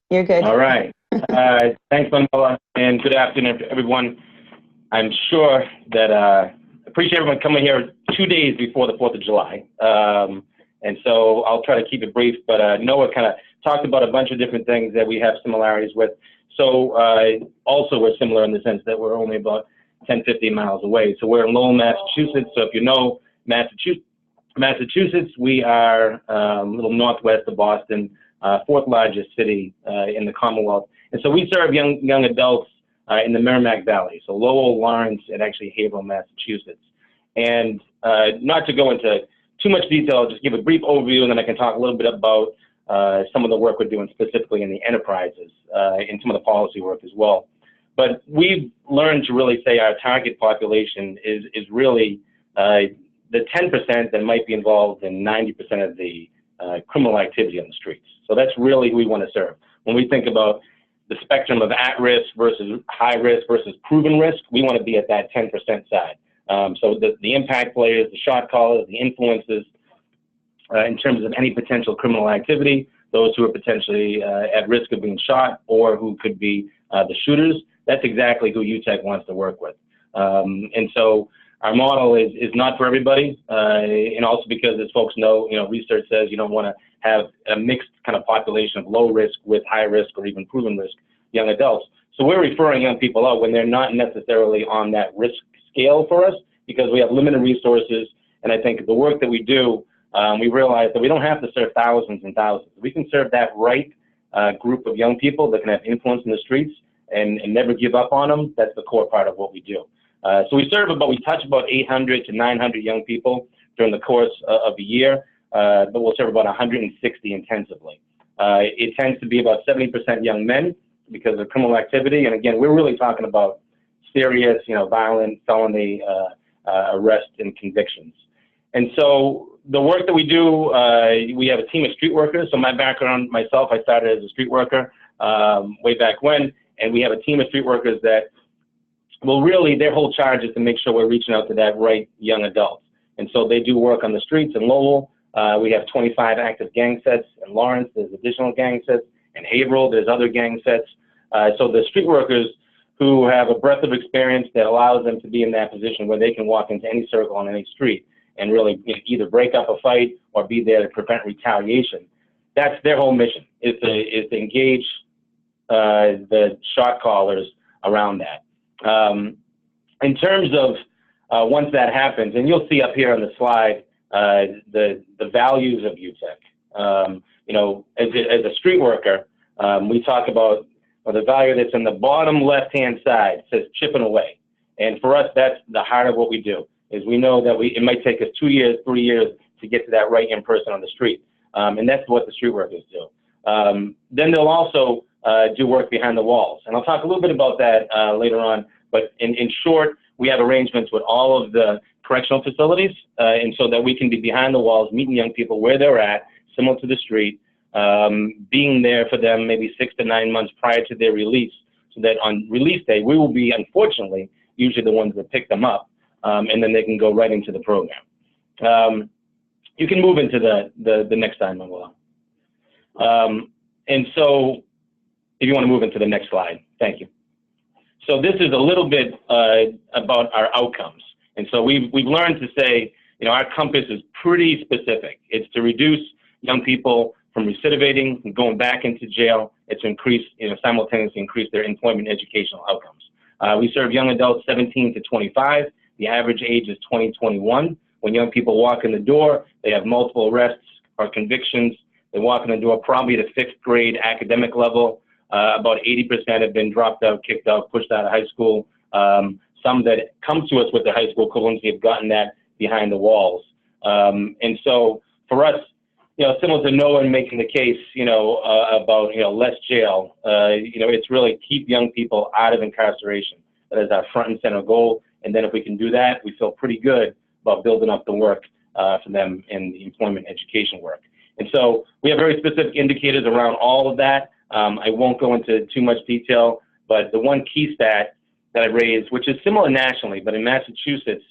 Speaker 1: You're good.
Speaker 6: All right. Thanks, Manuela, and good afternoon to everyone. I'm sure that appreciate everyone coming here 2 days before the 4th of July. And so I'll try to keep it brief, but Noah kind of talked about a bunch of different things that we have similarities with. So also we're similar in the sense that we're only about 10, 15 miles away. So we're in Lowell, Massachusetts. So if you know Massachusetts, we are a little northwest of Boston, fourth largest city in the Commonwealth. And so we serve young adults in the Merrimack Valley. So Lowell, Lawrence, and actually Haverhill, Massachusetts. And not to go into too much detail, I'll just give a brief overview, and then I can talk a little bit about some of the work we're doing specifically in the enterprises and some of the policy work as well. But we've learned to really say our target population is really the 10% that might be involved in 90% of the criminal activity on the streets. So that's really who we want to serve. When we think about the spectrum of at-risk versus high-risk versus proven risk, we want to be at that 10% side. So the impact players, the shot callers, the influences in terms of any potential criminal activity, those who are potentially at risk of being shot or who could be the shooters. That's exactly who UTEC wants to work with. And so our model is not for everybody, and also because, as folks know, research says you don't want to have a mixed kind of population of low risk with high risk or even proven risk young adults. So we're referring young people out when they're not necessarily on that risk scale for us, because we have limited resources. And I think the work that we do, we realize that we don't have to serve thousands and thousands. We can serve that right group of young people that can have influence in the streets and never give up on them. That's the core part of what we do. So we touch about 800 to 900 young people during the course of the year, but we'll serve about 160 intensively. It tends to be about 70% young men because of criminal activity. And again, we're really talking about serious, violent felony arrest and convictions. And so the work that we do, we have a team of street workers. So my background, myself, I started as a street worker way back when, and we have a team of street workers that, well, really their whole charge is to make sure we're reaching out to that right young adult. And so they do work on the streets in Lowell. We have 25 active gang sets in Lawrence. There's additional gang sets. In Haverhill, there's other gang sets. So the street workers who have a breadth of experience that allows them to be in that position where they can walk into any circle on any street and really either break up a fight or be there to prevent retaliation. That's their whole mission, is to engage the shot callers around that. In terms of once that happens, and you'll see up here on the slide the values of UTEC. As a street worker, we talk about the value that's in the bottom left-hand side. It says chipping away. And for us, that's the heart of what we do, is we know that it might take us 2 years, 3 years to get to that right young person on the street. And that's what the street workers do. Then they'll also do work behind the walls. And I'll talk a little bit about that later on. But in short, we have arrangements with all of the correctional facilities, and so that we can be behind the walls, meeting young people where they're at, similar to the street, being there for them maybe 6 to 9 months prior to their release, so that on release day, we will be, unfortunately, usually the ones that pick them up, and then they can go right into the program. You can move into the next slide, Manuela. And so if you want to move into the next slide, thank you. So this is a little bit about our outcomes. And so we've learned to say, our compass is pretty specific. It's to reduce young people from recidivating and going back into jail. It's to increase, simultaneously increase their employment and educational outcomes. We serve young adults 17 to 25. The average age is 20-21. When young people walk in the door, they have multiple arrests or convictions. They walk in the door probably at a 6th grade academic level. About 80% have been dropped out, kicked out, pushed out of high school. Some that come to us with their high school equivalency have gotten that behind the walls. And so for us, similar to Noah making the case, about, less jail, it's really keep young people out of incarceration. That is our front and center goal. And then if we can do that, we feel pretty good about building up the work for them in the employment education work. And so we have very specific indicators around all of that. I won't go into too much detail, but the one key stat that I raised, which is similar nationally, but in Massachusetts,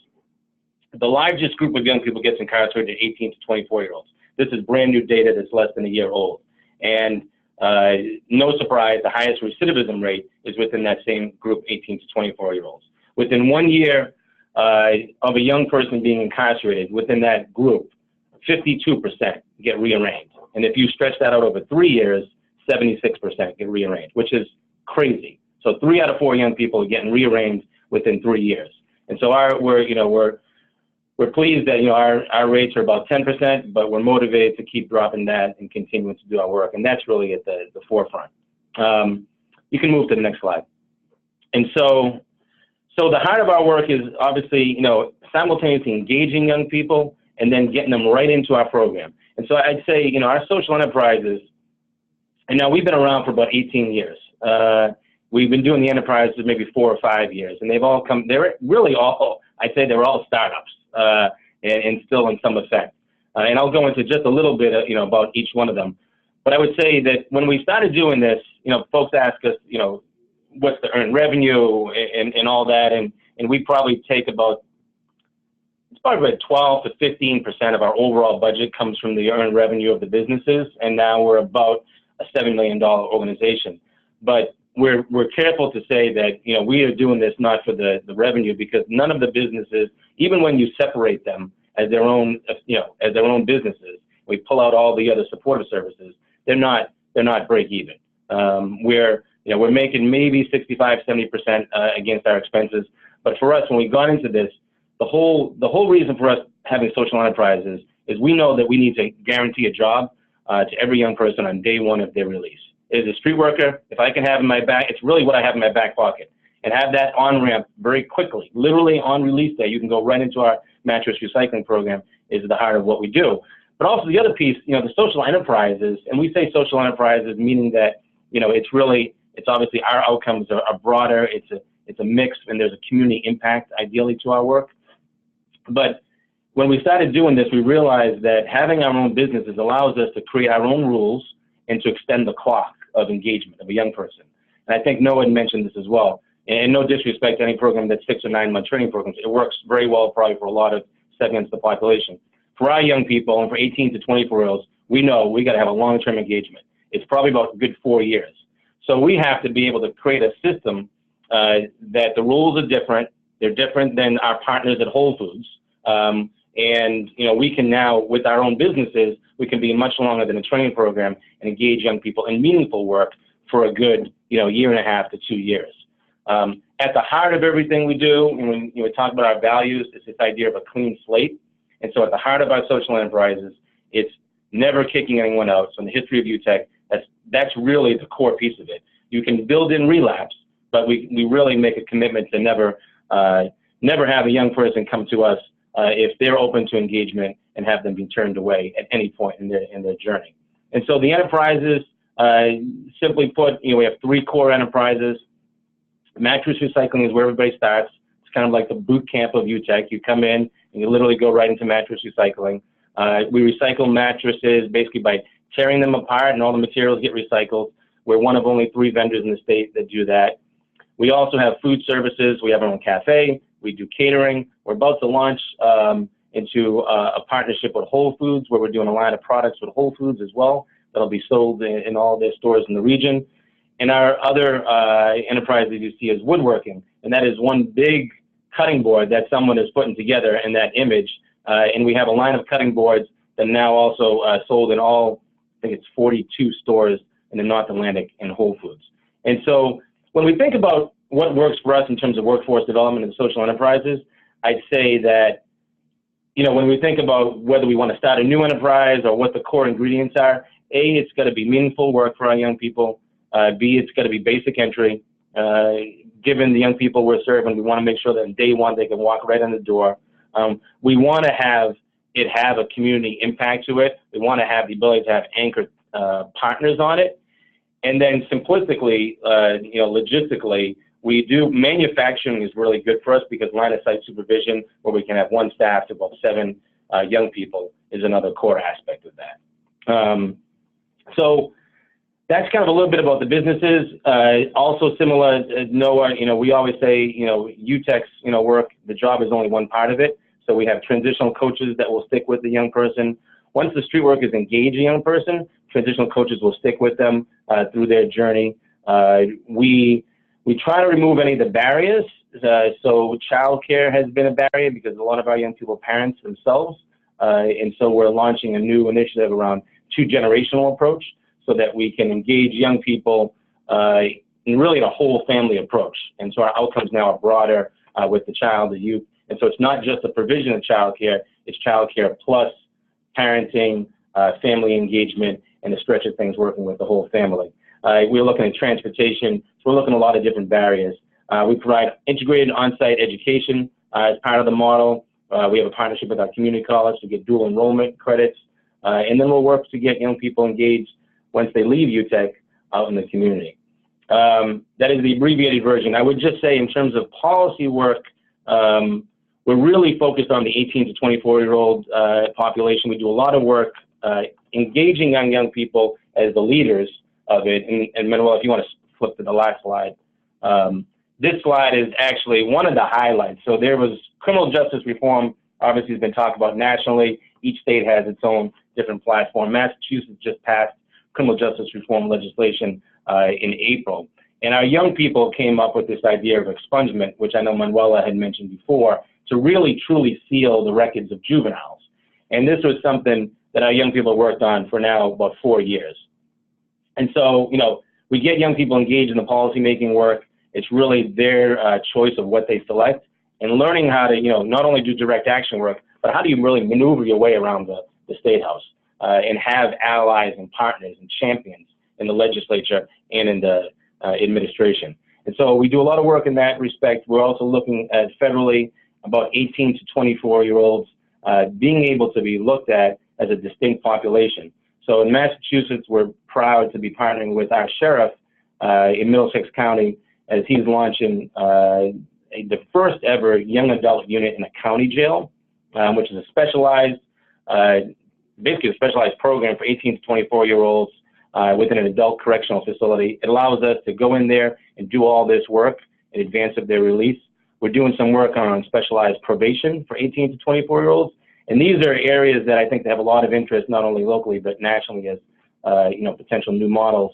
Speaker 6: the largest group of young people gets incarcerated 18 to 24-year-olds. This is brand new data that's less than a year old. And no surprise, the highest recidivism rate is within that same group, 18 to 24-year-olds. Within 1 year of a young person being incarcerated, within that group, 52% get rearranged. And if you stretch that out over 3 years, 76% get rearranged, which is crazy. So 3 out of 4 young people are getting rearranged within 3 years. And so we're pleased that our rates are about 10%, but we're motivated to keep dropping that and continuing to do our work. And that's really at the forefront. You can move to the next slide. And so the heart of our work is obviously simultaneously engaging young people and then getting them right into our program. And so I'd say our social enterprises. And now we've been around for about 18 years. We've been doing the enterprises maybe 4 or 5 years, and they've all come, they're really all, I'd say they're all startups and still in some effect. And I'll go into just a little bit, about each one of them. But I would say that when we started doing this, folks ask us, what's the earned revenue and all that, and we probably take about it's probably about 12 to 15% of our overall budget comes from the earned revenue of the businesses, and now we're about a $7 million organization. But we're careful to say that, you know, we are doing this not for the revenue, because none of the businesses, even when you separate them as their own, you know, as their own businesses, we pull out all the other supportive services, they're not break even. We're making maybe 65, 70% against our expenses. But for us, when we got into this, the whole reason for us having social enterprises is we know that we need to guarantee a job to every young person on day one of their release. As a street worker, if I can have in my back, it's really what I have in my back pocket, and have that on-ramp very quickly, literally on release day, you can go right into our mattress recycling program, is at the heart of what we do. But also the other piece, you know, the social enterprises, and we say social enterprises, meaning that, you know, it's obviously our outcomes are broader, it's a mix, and there's a community impact ideally to our work. But when we started doing this, we realized that having our own businesses allows us to create our own rules and to extend the clock of engagement of a young person. And I think Noah had mentioned this as well. And no disrespect to any program that's 6 or 9 month training programs. It works very well probably for a lot of segments of the population. For our young people and for 18 to 24-year-olds, we know we got to have a long-term engagement. It's probably about a good 4 years. So we have to be able to create a system that the rules are different. They're different than our partners at Whole Foods. And, you know, we can now, with our own businesses, we can be much longer than a training program and engage young people in meaningful work for a good, you know, 1.5 to 2 years. At the heart of everything we do, and when we talk about our values, it's this idea of a clean slate. And so at the heart of our social enterprises, it's never kicking anyone out. So in the history of UTEC, that's really the core piece of it. You can build in relapse, but we really make a commitment to never have a young person come to us if they're open to engagement, and have them be turned away at any point in their journey. And so the enterprises, simply put, you know, we have 3 core enterprises. Mattress recycling is where everybody starts. It's kind of like the boot camp of UTEC. You come in and you literally go right into mattress recycling. We recycle mattresses basically by tearing them apart, and all the materials get recycled. We're one of only 3 vendors in the state that do that. We also have food services. We have our own cafe. We do catering. We're about to launch into a partnership with Whole Foods, where we're doing a line of products with Whole Foods as well that'll be sold in all their stores in the region. And our other enterprise that you see is woodworking, and that is one big cutting board that someone is putting together in that image. And we have a line of cutting boards that now also sold in all, I think it's 42 stores in the North Atlantic and Whole Foods. And so when we think about what works for us in terms of workforce development and social enterprises, I'd say that, you know, when we think about whether we want to start a new enterprise or what the core ingredients are, A, it's got to be meaningful work for our young people. B, it's got to be basic entry. Given the young people we're serving, we want to make sure that on day one they can walk right in the door. We want to have a community impact to it. We want to have the ability to have anchored partners on it. And then simplistically, you know, logistically, we do manufacturing is really good for us, because line of sight supervision, where we can have 1 staff to about 7 young people, is another core aspect of that. So that's kind of a little bit about the businesses. Also similar, Noah, you know, we always say, you know, UTEC's, you know, work, the job is only one part of it. So we have transitional coaches that will stick with the young person. Once the street workers engage a young person, transitional coaches will stick with them through their journey. We try to remove any of the barriers. So childcare has been a barrier, because a lot of our young people are parents themselves. And so we're launching a new initiative around 2-generational approach, so that we can engage young people in really a whole family approach. And so our outcomes now are broader with the child, the youth. And so it's not just the provision of childcare, it's childcare plus parenting, family engagement, and the stretch of things working with the whole family. We're looking at transportation, so we're looking at a lot of different barriers. We provide integrated on-site education as part of the model. We have a partnership with our community college to get dual enrollment credits. And then we'll work to get young people engaged once they leave UTEC out in the community. That is the abbreviated version. I would just say, in terms of policy work, we're really focused on the 18 to 24-year-old population. We do a lot of work engaging young people as the leaders of it. And Manuel, if you want to flip to the last slide. This slide is actually one of the highlights. So there was criminal justice reform obviously has been talked about nationally. Each state has its own different platform. Massachusetts just passed criminal justice reform legislation in April. And our young people came up with this idea of expungement, which I know Manuela had mentioned before, to really truly seal the records of juveniles. And this was something that our young people worked on for now about 4 years. And so, you know, we get young people engaged in the policymaking work. It's really their choice of what they select, and learning how to, you know, not only do direct action work, but how do you really maneuver your way around the State House and have allies and partners and champions in the legislature and in the administration. And so we do a lot of work in that respect. We're also looking at federally about 18 to 24-year-olds being able to be looked at as a distinct population. So in Massachusetts, we're proud to be partnering with our sheriff in Middlesex County as he's launching the first ever young adult unit in a county jail, which is a specialized, basically a specialized program for 18 to 24-year-olds within an adult correctional facility. It allows us to go in there and do all this work in advance of their release. We're doing some work on specialized probation for 18 to 24-year-olds. And these are areas that I think they have a lot of interest, not only locally, but nationally as, you know, potential new models.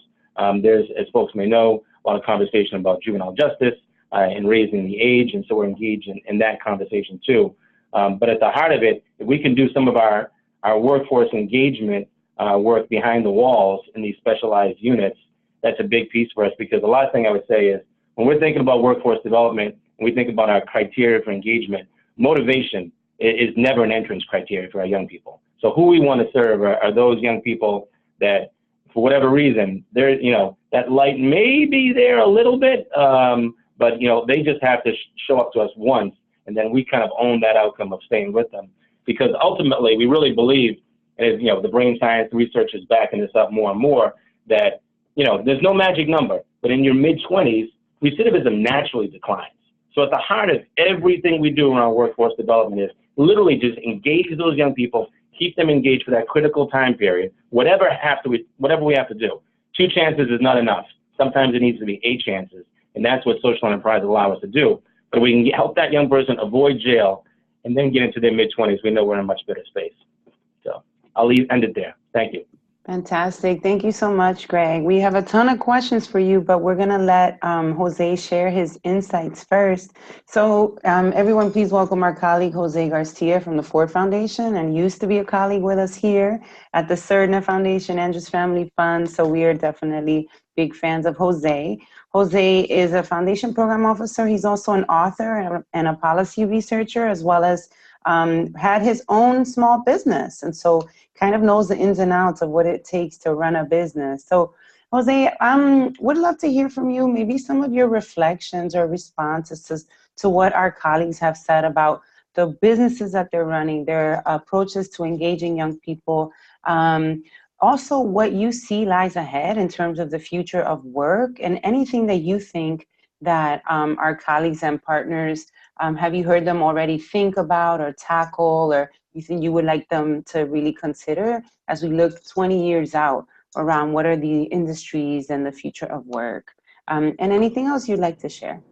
Speaker 6: There's, as folks may know, a lot of conversation about juvenile justice and raising the age. And so we're engaged in that conversation too. But at the heart of it, if we can do some of our workforce engagement work behind the walls in these specialized units, that's a big piece for us, because the last thing I would say is when we're thinking about workforce development, and we think about our criteria for engagement, motivation is never an entrance criteria for our young people. So who we want to serve are those young people that, for whatever reason, they're, you know, that light may be there a little bit, but, you know, they just have to show up to us once, and then we kind of own that outcome of staying with them. Because ultimately, we really believe, and, you know, the brain science research is backing this up more and more, that, you know, there's no magic number, but in your mid-20s, recidivism naturally declines. So at the heart of everything we do around workforce development is literally just engage those young people, keep them engaged for that critical time period, whatever we have to do. 2 chances is not enough. Sometimes it needs to be 8 chances, and that's what social enterprise allow us to do. But we can help that young person avoid jail and then get into their mid-20s. We know we're in a much better space. So I'll end it there. Thank you.
Speaker 1: Fantastic. Thank you so much, Greg. We have a ton of questions for you, but we're going to let Jose share his insights first. So everyone, please welcome our colleague, Jose Garcia from the Ford Foundation, and used to be a colleague with us here at the Surdna Foundation, Andrews Family Fund. So we are definitely big fans of Jose. Jose is a foundation program officer. He's also an author and a policy researcher, as well as had his own small business. And so kind of knows the ins and outs of what it takes to run a business. So Jose, would love to hear from you, maybe some of your reflections or responses to what our colleagues have said about the businesses that they're running, their approaches to engaging young people, also what you see lies ahead in terms of the future of work, and anything that you think that our colleagues and partners, have you heard them already think about or tackle, or you think you would like them to really consider as we look 20 years out around what are the industries and the future of work, and anything else you'd like to share?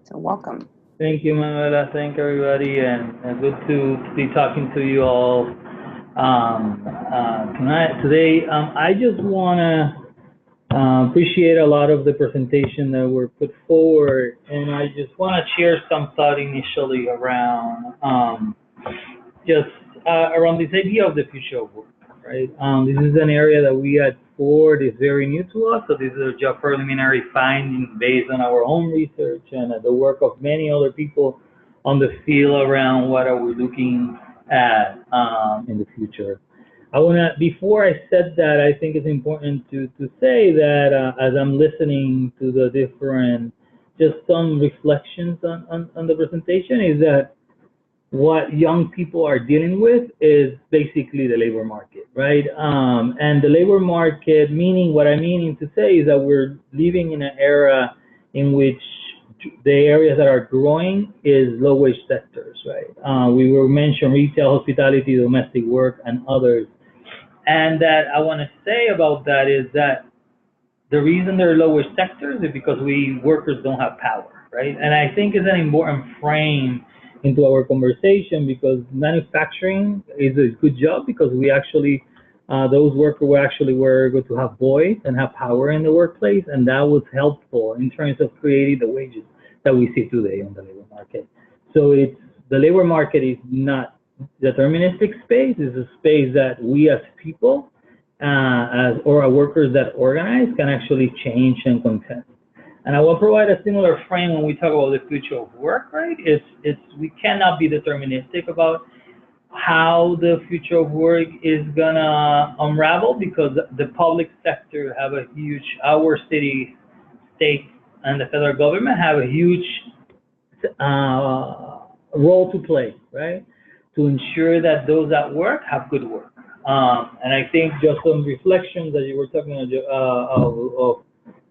Speaker 1: So welcome.
Speaker 7: Thank you, Manuela. Thank everybody, and good to be talking to you all today. I just want to appreciate a lot of the presentation that were put forward, and I just want to share some thought initially around around this idea of the future of work, right? This is an area that we at Ford is very new to us, so these are just preliminary findings based on our own research and the work of many other people on the field around what are we looking at in the future. Before I said that, I think it's important to say that as I'm listening to the different, just some reflections on the presentation, is that what young people are dealing with is basically the labor market, right? And the labor market, meaning what I'm meaning to say is that we're living in an era in which the areas that are growing is low-wage sectors, right? We will mention retail, hospitality, domestic work, and others. And that I want to say about that is that the reason they're low-wage sectors is because we workers don't have power, right? And I think it's an important frame into our conversation, because manufacturing is a good job because we actually, those workers were going to have voice and have power in the workplace, and that was helpful in terms of creating the wages that we see today on the labor market. So the labor market is not deterministic space. It's a space that we as people, or workers that organize, can actually change and contest. And I will provide a similar frame when we talk about the future of work, right? We cannot be deterministic about how the future of work is gonna unravel, because the public sector have a huge, our city, state, and the federal government have a huge role to play, right? To ensure that those that work have good work. And I think just some reflections that you were talking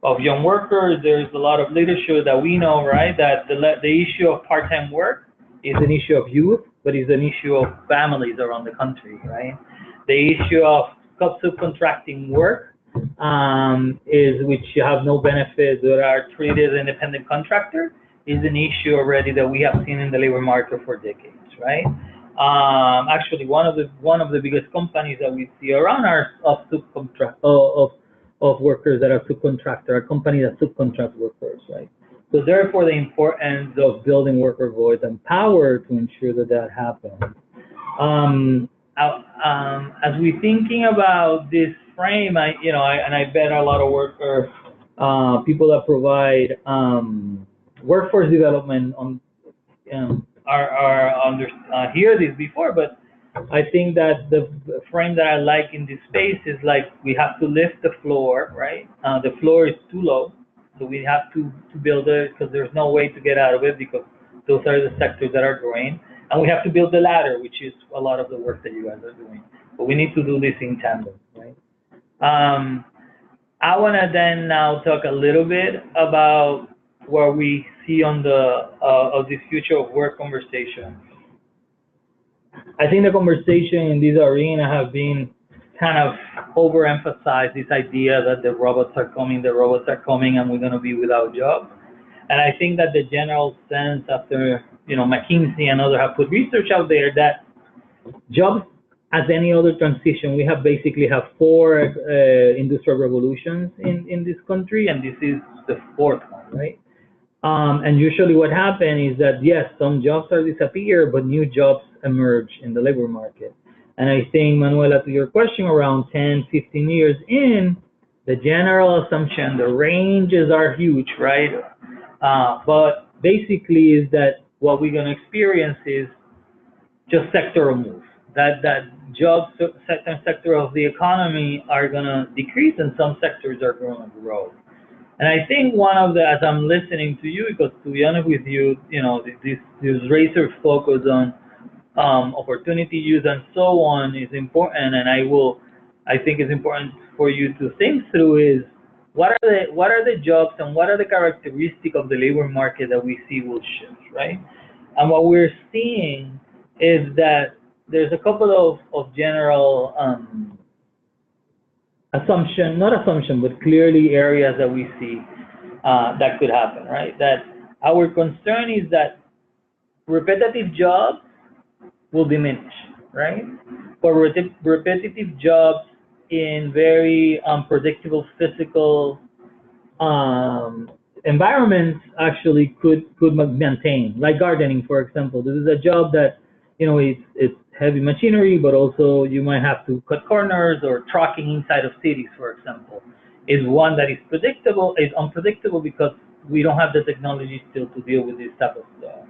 Speaker 7: of young workers, there's a lot of literature that we know, right, that the issue of part-time work is an issue of youth, but is an issue of families around the country, right? The issue of subcontracting work which you have no benefits, that are treated as independent contractor, is an issue already that we have seen in the labor market for decades, right? Actually, one of the biggest companies that we see around are of workers that are subcontractor, are companies that subcontract workers, right? So therefore, the importance of building worker voice and power to ensure that that happens. As we're thinking about this frame, I bet a lot of workers, people that provide workforce development hear this before, but I think that the frame that I like in this space is like we have to lift the floor, right? The floor is too low, so we have to build it, because there's no way to get out of it, because those are the sectors that are growing. And we have to build the ladder, which is a lot of the work that you guys are doing. But we need to do this in tandem, right? I want to then now talk a little bit about what we see on of this future of work conversation. I think the conversation in this arena have been kind of overemphasized, this idea that the robots are coming, and we're going to be without jobs. And I think that the general sense after, McKinsey and others have put research out there that jobs, as any other transition, we basically have 4 industrial revolutions in this country, and this is the 4th one, right? And usually what happens is that, yes, some jobs are disappear, but new jobs emerge in the labor market. And I think, Manuela, to your question, around 10, 15 years in, the general assumption, the ranges are huge, right? But basically is that what we're going to experience is just sectoral moves. That jobs, certain sector of the economy are going to decrease, and some sectors are going to grow. And I think one of the, as I'm listening to you, because to be honest with you, this research focus on opportunity use and so on is important, and I think it's important for you to think through is what are the jobs and what are the characteristics of the labor market that we see will shift, right? And what we're seeing is that there's a couple of general but clearly areas that we see that could happen, right? That our concern is that repetitive jobs will diminish, right? But repetitive jobs in very unpredictable physical environments actually could maintain, like gardening, for example. This is a job that, it's heavy machinery, but also you might have to cut corners or trucking inside of cities, for example, is one that is unpredictable because we don't have the technology still to deal with this type of stuff.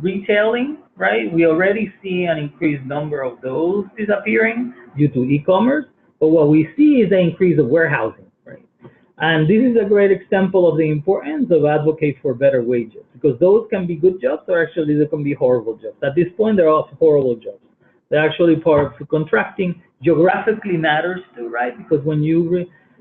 Speaker 7: Retailing, right? We already see an increased number of those disappearing due to e-commerce, but what we see is an increase of warehousing, right? And this is a great example of the importance of advocate for better wages, because those can be good jobs, or actually they can be horrible jobs. At this point, they're also horrible jobs. They're actually part of contracting. Geographically matters too, right? Because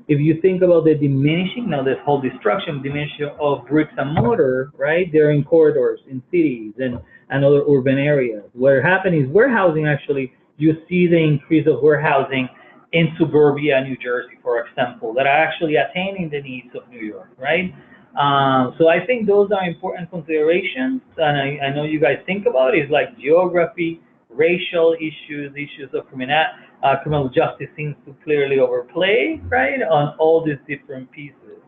Speaker 7: if you think about the diminishing, this whole diminishing of bricks and mortar, right? They're in corridors, in cities, and other urban areas. What happened is warehousing, actually, you see the increase of warehousing in suburbia, New Jersey, for example, that are actually attaining the needs of New York, right? So I think those are important considerations, and I know you guys think about it. It's like geography, racial issues, issues of criminal justice seems to clearly overplay, right, on all these different pieces.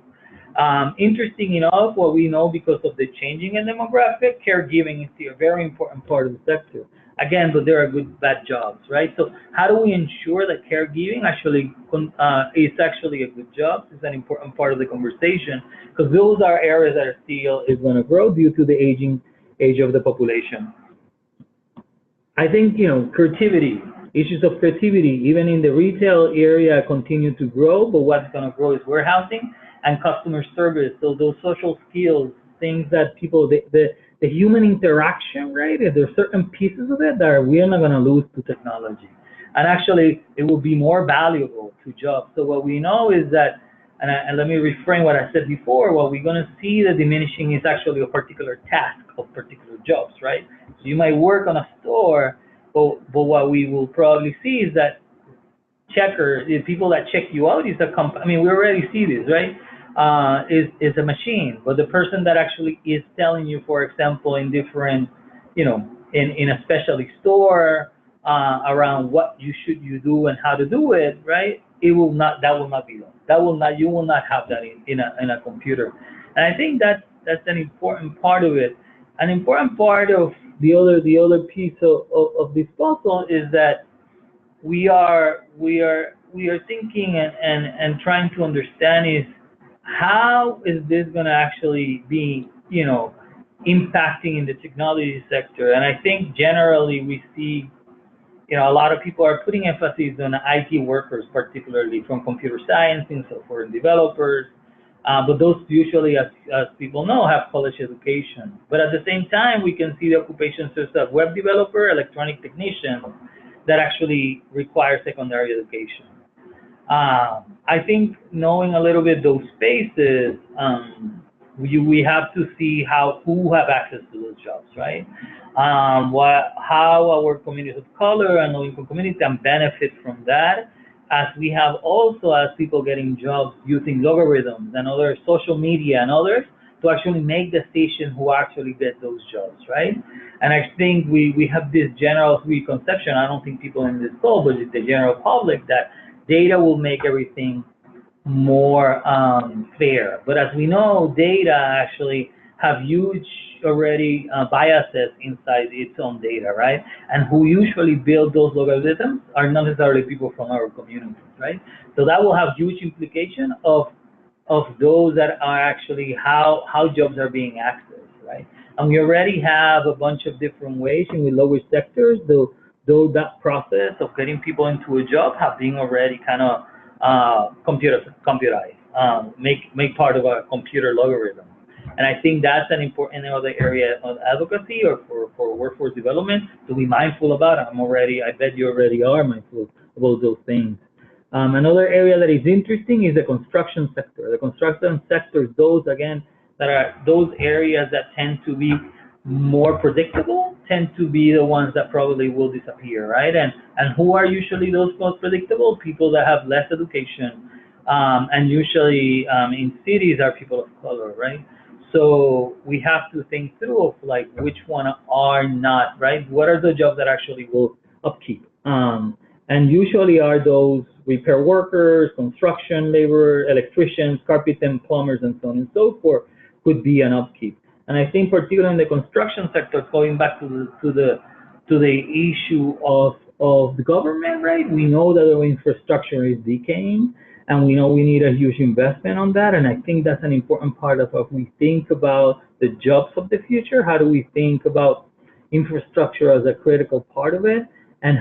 Speaker 7: Interesting enough, what we know because of the changing in demographic, caregiving is still a very important part of the sector. Again, but there are good, bad jobs, right? So how do we ensure that caregiving actually is actually a good job? It's an important part of the conversation because those are areas that are still is going to grow due to the age of the population. I think, creativity, issues of creativity, even in the retail area continue to grow, but what's going to grow is warehousing and customer service. So those social skills, things that people, the human interaction, right? There's certain pieces of it that we are not going to lose to technology. And actually, it will be more valuable to jobs. So what we know is that, and let me reframe what I said before, what we're going to see the diminishing is actually a particular task of particular jobs, right? So you might work on a store, but what we will probably see is that the people that check you out is a company. I mean, we already see this, right? Is a machine, but the person that actually is telling you, for example, in different, in a specialty store around what you do and how to do it, right? That will not be done. You will not have that in a computer. And I think that's an important part of it. An important part of the other piece of this puzzle is that we are thinking and trying to understand is how is this going to actually be, impacting in the technology sector. And I think generally we see, a lot of people are putting emphasis on IT workers, particularly from computer science and software and developers. But those usually, as people know, have college education. But at the same time, we can see the occupations such as web developer, electronic technician, that actually require secondary education. I think knowing a little bit those spaces, we have to see who have access to those jobs, right? How our communities of color and low-income communities can benefit from that, as we have also as people getting jobs using logarithms and other social media and others to actually make decisions who actually get those jobs, right? And I think we have this general preconception, I don't think people in this call, but it's the general public, that data will make everything more fair. But as we know, data actually have huge already biases inside its own data, right? And who usually build those logarithms are not necessarily people from our communities, right? So that will have huge implication of those that are actually how jobs are being accessed, right? And we already have a bunch of different ways in the lower sectors, though that process of getting people into a job have been already kind of computerized, make part of a computer logarithm. And I think that's an important other area of advocacy or for workforce development to be mindful about. I bet you already are mindful about those things. Another area that is interesting is the construction sector. The construction sector, those areas that tend to be more predictable, tend to be the ones that probably will disappear, right? And who are usually those most predictable? People that have less education, and usually in cities are people of color, right? So we have to think through of like which one are not, right? What are the jobs that actually will upkeep? And usually are those repair workers, construction labor, electricians, carpenters, plumbers, and so on and so forth could be an upkeep. And I think particularly in the construction sector, going back to the issue of the government, right? We know that our infrastructure is decaying, and we know we need a huge investment on that. And I think that's an important part of what we think about the jobs of the future. How do we think about infrastructure as a critical part of it? And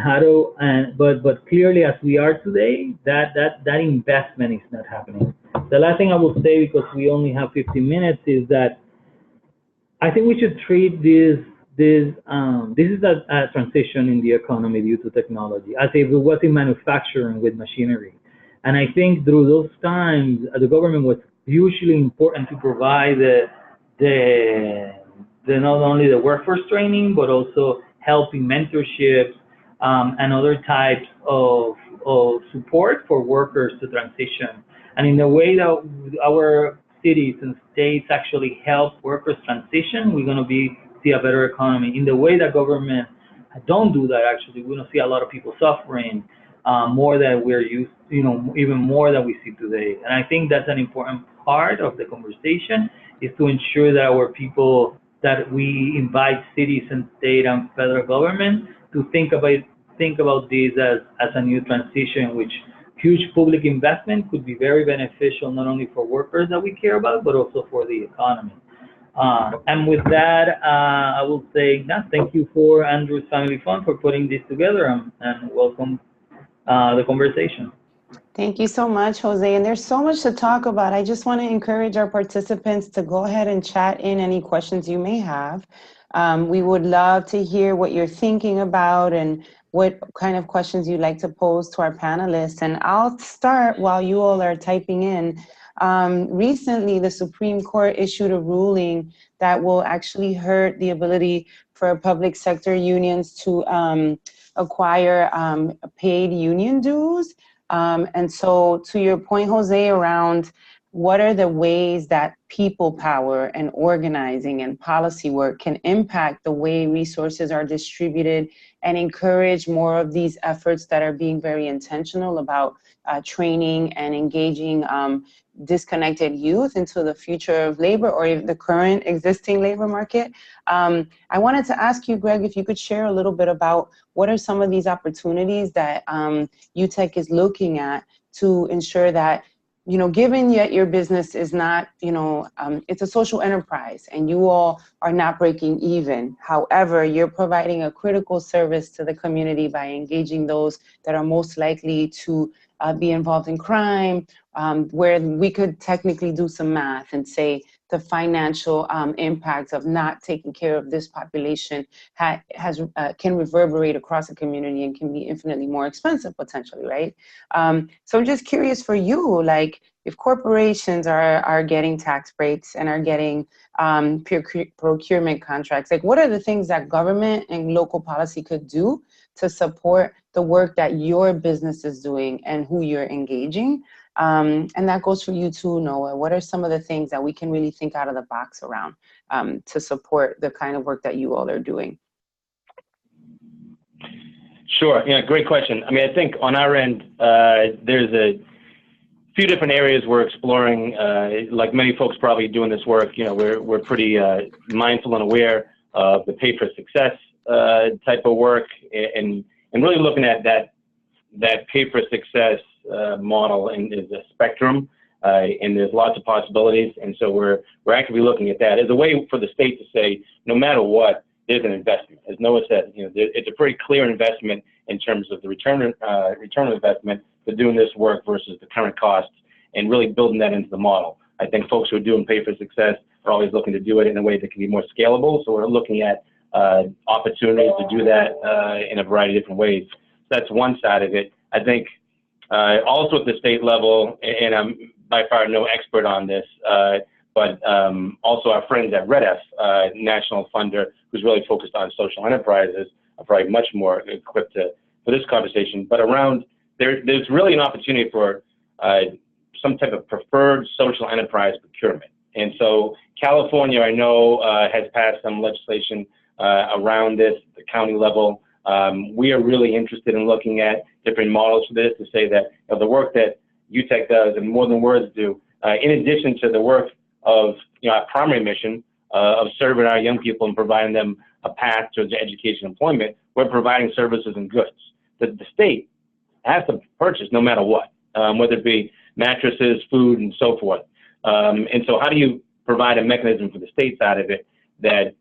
Speaker 7: but clearly, as we are today, that investment is not happening. The last thing I will say, because we only have 15 minutes, is that I think we should treat this is a transition in the economy due to technology, as if it was in manufacturing with machinery. And I think through those times, the government was hugely important to provide the not only the workforce training, but also helping mentorships and other types of support for workers to transition. And in the way that our cities and states actually help workers transition, we're going to see a better economy. In the way that government don't do that, actually, we're going to see a lot of people suffering more than we're used, even more than we see today. And I think that's an important part of the conversation, is to ensure that our people, that we invite cities and state and federal government to think about this as a new transition, which huge public investment could be very beneficial, not only for workers that we care about, but also for the economy. And with that, I will say thank you for Andrew's Family Fund for putting this together, and welcome the conversation.
Speaker 1: Thank you so much, Jose. And there's so much to talk about. I just want to encourage our participants to go ahead and chat in any questions you may have. We would love to hear what you're thinking about and what kind of questions you'd like to pose to our panelists. And I'll start while you all are typing in. Recently, the Supreme Court issued a ruling that will actually hurt the ability for public sector unions to acquire paid union dues. And so to your point, Jose, around what are the ways that people power and organizing and policy work can impact the way resources are distributed and encourage more of these efforts that are being very intentional about training and engaging disconnected youth into the future of labor or the current existing labor market. I wanted to ask you, Greg, if you could share a little bit about what are some of these opportunities that UTEC is looking at to ensure that, given that your business is not, it's a social enterprise and you all are not breaking even. However, you're providing a critical service to the community by engaging those that are most likely to be involved in crime, where we could technically do some math and say the financial impact of not taking care of this population can reverberate across the community and can be infinitely more expensive potentially, right? So I'm just curious for you, like if corporations are getting tax breaks and are getting procurement contracts, like what are the things that government and local policy could do to support the work that your business is doing and who you're engaging? And that goes for you too, Noah. What are some of the things that we can really think out of the box around to support the kind of work that you all are doing?
Speaker 6: Sure. Yeah, great question. I mean, I think on our end, there's a few different areas we're exploring. Like many folks probably doing this work, we're pretty mindful and aware of the pay for success type of work, and really looking at that pay for success model and is a spectrum, and there's lots of possibilities. And so we're actively looking at that as a way for the state to say, no matter what, there's an investment. As Noah said, it's a pretty clear investment in terms of the return of investment for doing this work versus the current costs, and really building that into the model. I think folks who are doing pay for success are always looking to do it in a way that can be more scalable. So we're looking at opportunities to do that in a variety of different ways. So that's one side of it. I think also at the state level, and I'm by far no expert on this, but also our friends at REDF, national funder, who's really focused on social enterprises, are probably much more equipped for this conversation. But there's really an opportunity for some type of preferred social enterprise procurement. And so California, I know, has passed some legislation around this at the county level. We are really interested in looking at different models for this to say that the work that UTEC does, and more than words do, in addition to the work of our primary mission of serving our young people and providing them a path towards education and employment, we're providing services and goods that the state has to purchase no matter what, whether it be mattresses, food, and so forth. And so how do you provide a mechanism for the state side of it that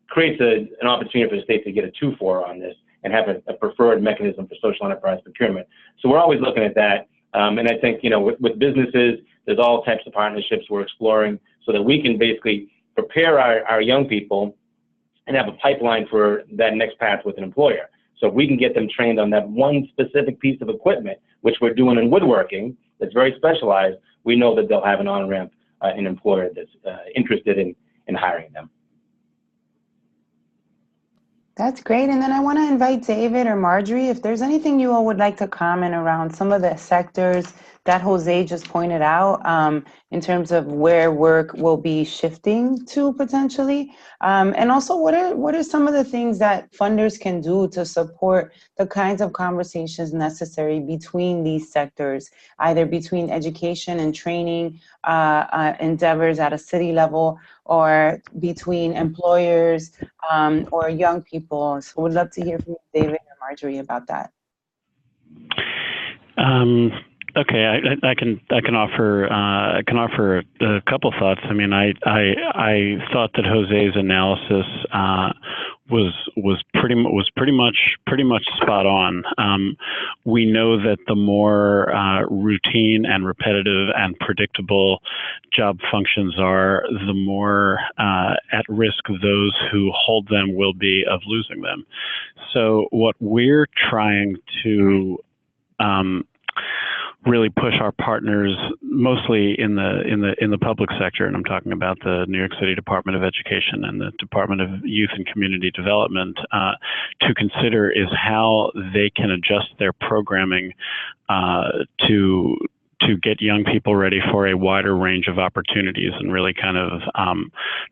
Speaker 6: creates an opportunity for the state to get a 2-4 on this and have a preferred mechanism for social enterprise procurement? So we're always looking at that. And I think, with businesses, there's all types of partnerships we're exploring so that we can basically prepare our young people and have a pipeline for that next path with an employer. So if we can get them trained on that one specific piece of equipment, which we're doing in woodworking, that's very specialized, we know that they'll have an on-ramp, an employer that's interested in hiring them.
Speaker 1: That's great. And then I want to invite David or Marjorie, if there's anything you all would like to comment around some of the sectors that Jose just pointed out in terms of where work will be shifting to potentially? And also, what are some of the things that funders can do to support the kinds of conversations necessary between these sectors, either between education and training endeavors at a city level, or between employers or young people? So we'd love to hear from you, David and Marjorie, about that.
Speaker 2: Okay, I can offer a couple thoughts. I mean, I thought that Jose's analysis was pretty much spot on. We know that the more routine and repetitive and predictable job functions are, the more at risk those who hold them will be of losing them. So what we're trying to really push our partners, mostly in the public sector, and I'm talking about the New York City Department of Education and the Department of Youth and Community Development, to consider is how they can adjust their programming to get young people ready for a wider range of opportunities and really kind of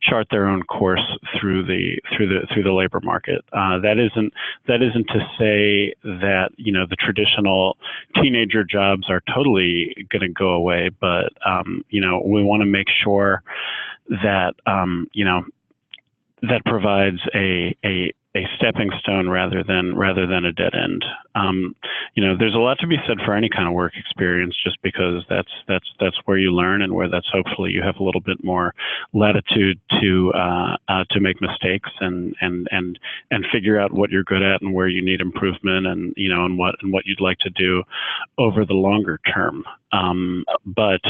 Speaker 2: chart their own course through the labor market. That isn't to say that the traditional teenager jobs are totally going to go away, but we want to make sure that that provides a stepping stone rather than a dead end. There's a lot to be said for any kind of work experience, just because that's where you learn and where that's hopefully you have a little bit more latitude to make mistakes and figure out what you're good at and where you need improvement and what you'd like to do over the longer term. But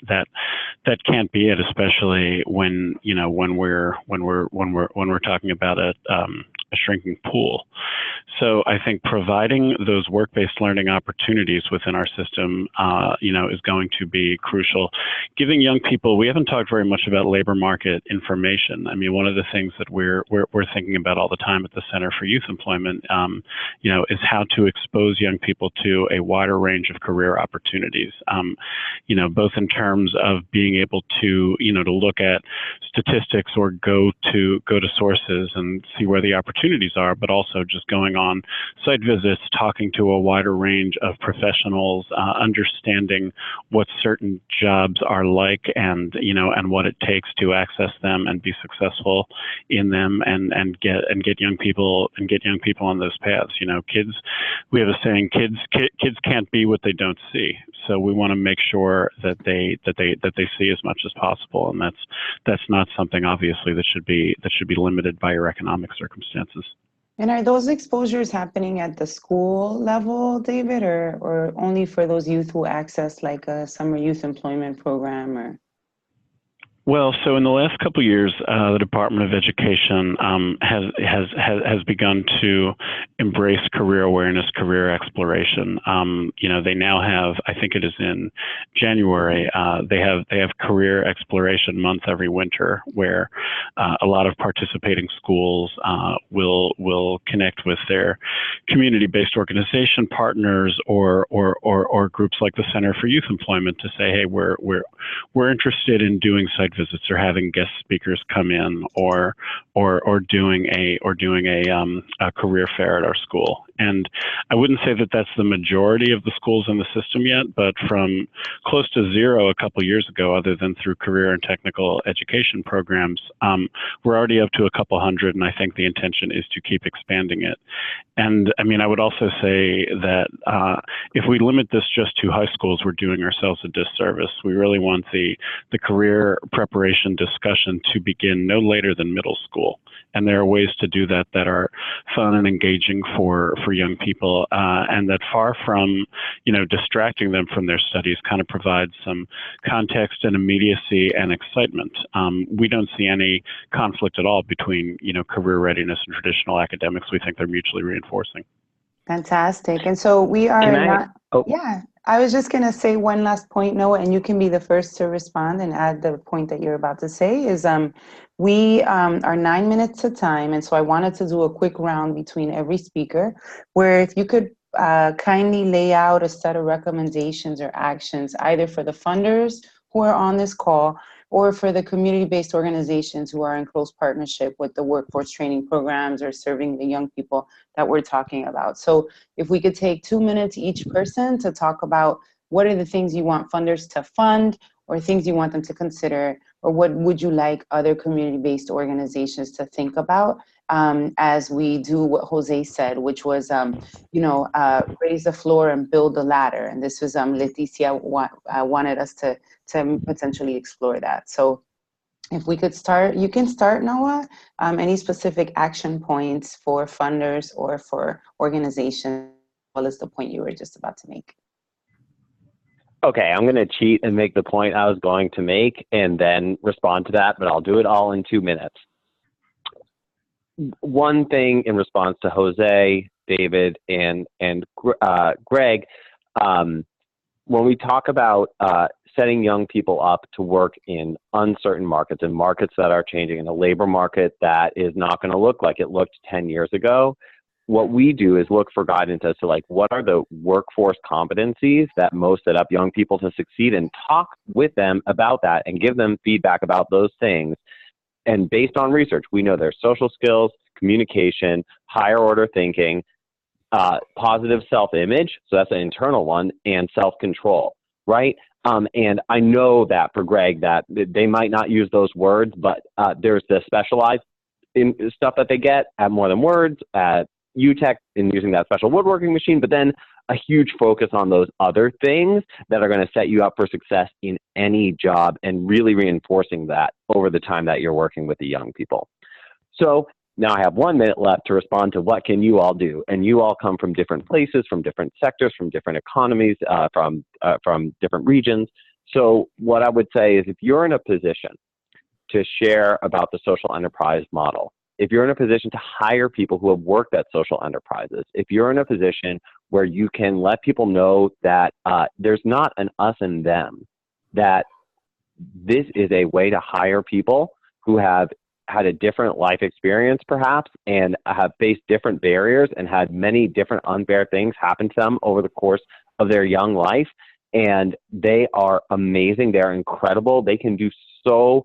Speaker 2: that can't be it, especially when we're talking about a shrinking pool. So I think providing those work-based learning opportunities within our system, is going to be crucial. Giving young people, we haven't talked very much about labor market information. I mean, one of the things that we're thinking about all the time at the Center for Youth Employment, is how to expose young people to a wider range of career opportunities. Both in terms of being able to look at statistics or go to sources and see where the opportunities are, but also just going on site visits, talking to a wider range of professionals, understanding what certain jobs are like, and what it takes to access them and be successful in them, and get young people on those paths. Kids, we have a saying, kids can't be what they don't see. So we want to make sure that they see as much as possible, and that's not something obviously that should be limited by your economic circumstances.
Speaker 1: And are those exposures happening at the school level, David, or only for those youth who access like a summer youth employment program? Or?
Speaker 2: Well, so in the last couple of years, the Department of Education has begun to embrace career awareness, career exploration. They now have, I think it is in January, they have Career Exploration Month every winter, where a lot of participating schools will connect with their community-based organization partners or groups like the Center for Youth Employment to say, hey, we're interested in doing site visits or having guest speakers come in or doing a career fair at our school. And I wouldn't say that that's the majority of the schools in the system yet, but from close to zero a couple years ago, other than through career and technical education programs, we're already up to a couple hundred, and I think the intention is to keep expanding it. And I mean, I would also say that if we limit this just to high schools, we're doing ourselves a disservice. We really want the career preparation discussion to begin no later than middle school. And there are ways to do that that are fun and engaging for young people, and that, far from distracting them from their studies, kind of provides some context and immediacy and excitement. We don't see any conflict at all between career readiness and traditional academics. We think they're mutually reinforcing.
Speaker 1: Fantastic. And so we are yeah. I was just going to say one last point, Noah, and you can be the first to respond and add the point that you're about to say, is we are 9 minutes to time. And so I wanted to do a quick round between every speaker, where if you could kindly lay out a set of recommendations or actions, either for the funders who are on this call or for the community-based organizations who are in close partnership with the workforce training programs or serving the young people that we're talking about. So if we could take 2 minutes each person to talk about what are the things you want funders to fund or things you want them to consider, or what would you like other community-based organizations to think about as we do what Jose said, which was, raise the floor and build the ladder. And this was Leticia wanted us to potentially explore that. So if we could start, you can start, Noah. Any specific action points for funders or for organizations, as well as the point you were just about to make?
Speaker 5: Okay, I'm going to cheat and make the point I was going to make and then respond to that, but I'll do it all in 2 minutes. One thing in response to Jose, David, and Greg, when we talk about setting young people up to work in uncertain markets and markets that are changing, in a labor market that is not going to look like it looked 10 years ago, what we do is look for guidance as to like, what are the workforce competencies that most set up young people to succeed, and talk with them about that and give them feedback about those things. And based on research, we know there's social skills, communication, higher order thinking, positive self-image, so that's an internal one, and self-control, right? And I know that for Greg, that they might not use those words, but there's the specialized in stuff that they get at More Than Words, at UTech, in using that special woodworking machine, but then a huge focus on those other things that are going to set you up for success in any job, and really reinforcing that over the time that you're working with the young people. So now I have 1 minute left to respond to what can you all do. And you all come from different places, from different sectors, from different economies, from different regions. So what I would say is, if you're in a position to share about the social enterprise model, if you're in a position to hire people who have worked at social enterprises, if you're in a position where you can let people know that there's not an us and them, that this is a way to hire people who have had a different life experience perhaps, and have faced different barriers and had many different unfair things happen to them over the course of their young life, and they are amazing, they're incredible, they can do so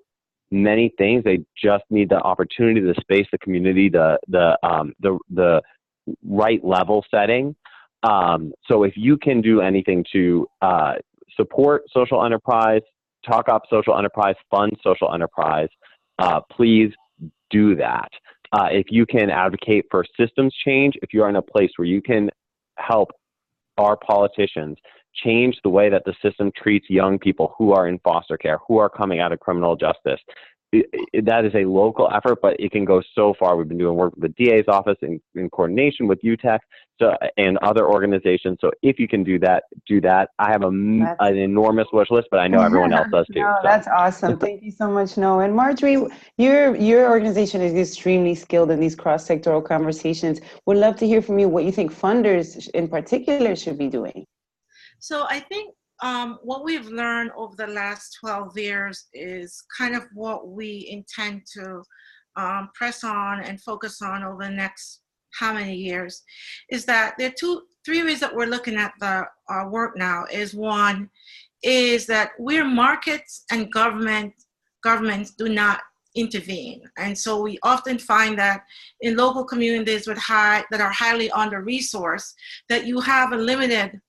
Speaker 5: many things. They just need the opportunity, the space, the community, the right level setting. So if you can do anything to support social enterprise, talk up social enterprise, fund social enterprise, please do that. If you can advocate for systems change, if you're in a place where you can help our politicians change the way that the system treats young people who are in foster care, who are coming out of criminal justice, that is a local effort, but it can go so far. We've been doing work with the DA's office in coordination with UTech and other organizations. So if you can do that, do that. I have an enormous wish list, but I know everyone else does too.
Speaker 1: No, that's awesome. Thank you so much, Noah. And Marjorie, your organization is extremely skilled in these cross-sectoral conversations. Would love to hear from you what you think funders in particular should be doing.
Speaker 4: So I think what we've learned over the last 12 years is kind of what we intend to press on and focus on over the next how many years, is that there are three ways that we're looking at the work now. Is one is that we're markets and governments do not intervene. And so we often find that in local communities that are highly under-resourced, that you have a limited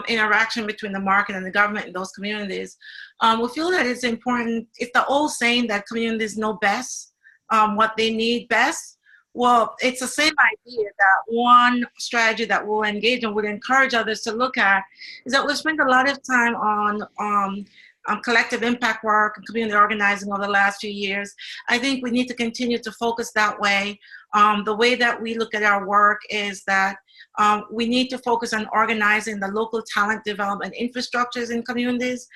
Speaker 4: interaction between the market and the government in those communities. We feel that it's important. It's the old saying that communities know best what they need best. Well, it's the same idea that one strategy that we'll engage and would encourage others to look at is that we've spent a lot of time on collective impact work and community organizing over the last few years. I think we need to continue to focus that way. The way that we look at our work is that we need to focus on organizing the local talent development infrastructures in communities.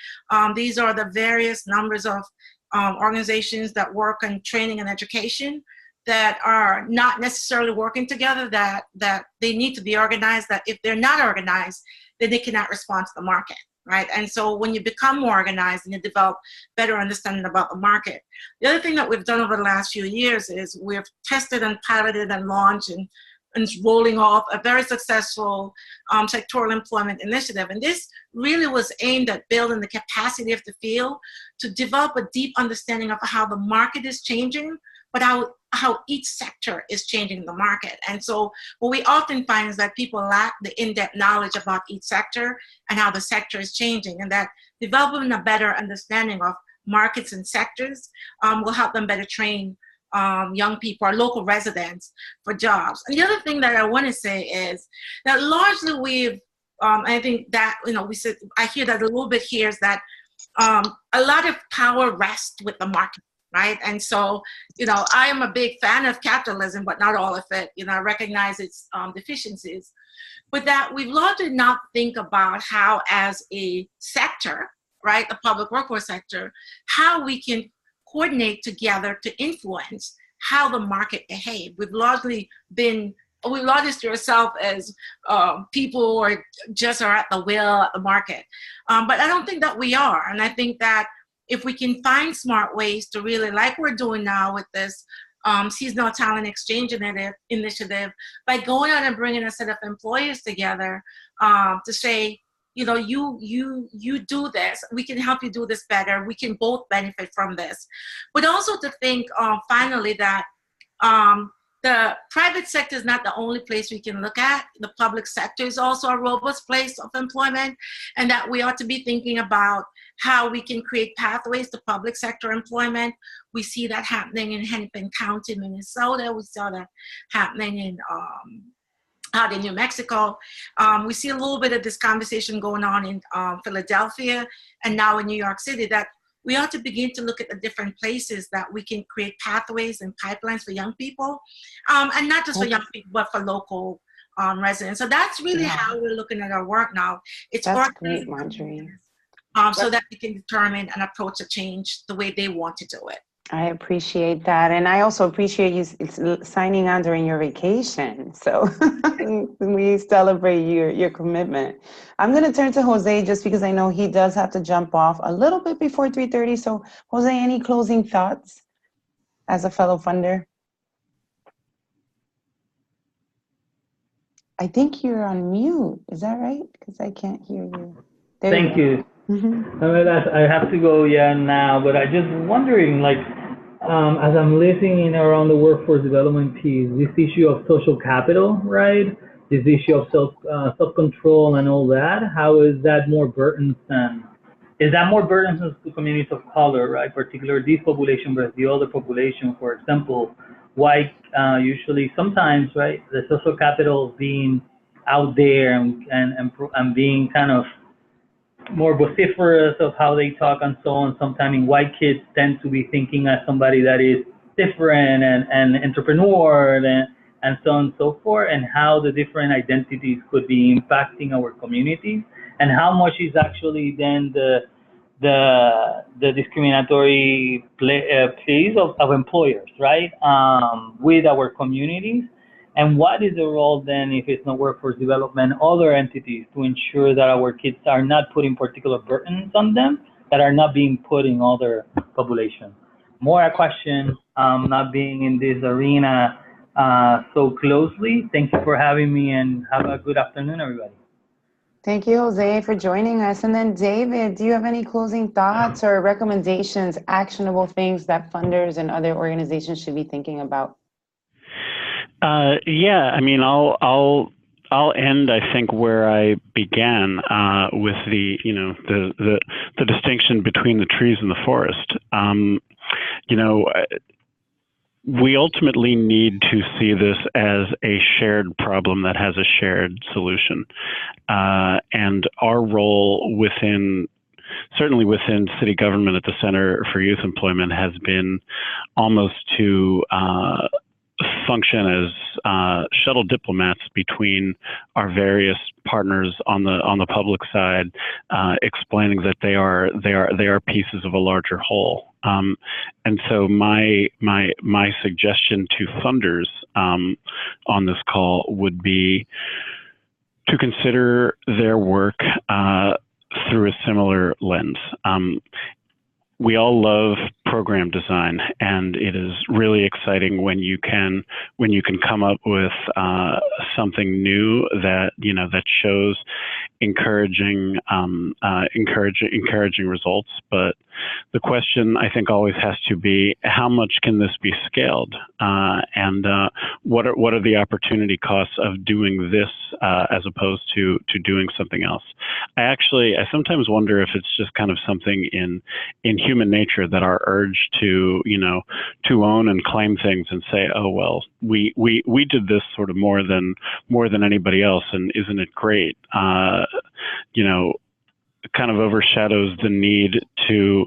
Speaker 4: These are the various numbers of organizations that work on training and education that are not necessarily working together, that they need to be organized, that if they're not organized, then they cannot respond to the market, right? And so when you become more organized and you develop better understanding about the market. The other thing that we've done over the last few years is we've tested and piloted and launched and rolling off a very successful sectoral employment initiative. And this really was aimed at building the capacity of the field to develop a deep understanding of how the market is changing, but how each sector is changing the market. And so what we often find is that people lack the in-depth knowledge about each sector and how the sector is changing, and that developing a better understanding of markets and sectors will help them better train young people or local residents for jobs. And the other thing that I want to say is that largely we've, I think that, we said, I hear that a little bit here is that a lot of power rests with the market, right? And so, I am a big fan of capitalism, but not all of it. I recognize its deficiencies, but that we've largely not think about how as a sector, right, the public workforce sector, how we can coordinate together to influence how the market behaves. We largely see ourselves as people who just are at the will at the market. But I don't think that we are. And I think that if we can find smart ways to really, like we're doing now with this seasonal talent exchange initiative, by going out and bringing a set of employers together to say, you do this, we can help you do this better, we can both benefit from this. But also to think finally that the private sector is not the only place we can look at. The public sector is also a robust place of employment, and that we ought to be thinking about how we can create pathways to public sector employment. We see that happening in Hennepin County, Minnesota. We saw that happening in out in New Mexico. We see a little bit of this conversation going on in Philadelphia and now in New York City, that we ought to begin to look at the different places that we can create pathways and pipelines for young people, and not just for young people, but for local residents. So that's really how we're looking at our work now. It's
Speaker 1: that's great, Marjorie.
Speaker 4: So that we can determine and approach a change the way they want to do it.
Speaker 1: I appreciate that. And I also appreciate you signing on during your vacation. So we celebrate your commitment. I'm going to turn to Jose just because I know he does have to jump off a little bit before 3:30. So Jose, any closing thoughts as a fellow funder? I think you're on mute. Is that right? Because I can't hear you.
Speaker 7: Thank you. I have to go now, but I just wondering, as I'm listening around the workforce development piece, this issue of social capital, right? This issue of self-control and all that, how is that more burdensome? Is that more burdensome to communities of color, right? Particularly this population versus the other population, for example, white, usually sometimes, right? The social capital being out there and being kind of more vociferous of how they talk and so on. Sometimes white kids tend to be thinking as somebody that is different and entrepreneur and so on and so forth, and how the different identities could be impacting our communities, and how much is actually then the discriminatory place of employers, right, with our communities. And what is the role then, if it's not workforce development, other entities, to ensure that our kids are not putting particular burdens on them that are not being put in other populations? More a question, not being in this arena so closely. Thank you for having me, and have a good afternoon, everybody.
Speaker 1: Thank you, Jose, for joining us. And then David, do you have any closing thoughts or recommendations, actionable things that funders and other organizations should be thinking about?
Speaker 2: Yeah, I mean, I'll end, I think, where I began with the distinction between the trees and the forest. We ultimately need to see this as a shared problem that has a shared solution, and our role certainly within city government at the Center for Youth Employment has been almost to function as shuttle diplomats between our various partners on the public side, explaining that they are pieces of a larger whole. And so my suggestion to funders on this call would be to consider their work through a similar lens. we all love program design, and it is really exciting when you can come up with something new that that shows encouraging results. But the question, I think, always has to be, how much can this be scaled, and what are the opportunity costs of doing this as opposed to doing something else? I sometimes wonder if it's just kind of something in human nature, that our urge to own and claim things and say, oh well, we did this sort of more than anybody else, and isn't it great? Kind of overshadows the need to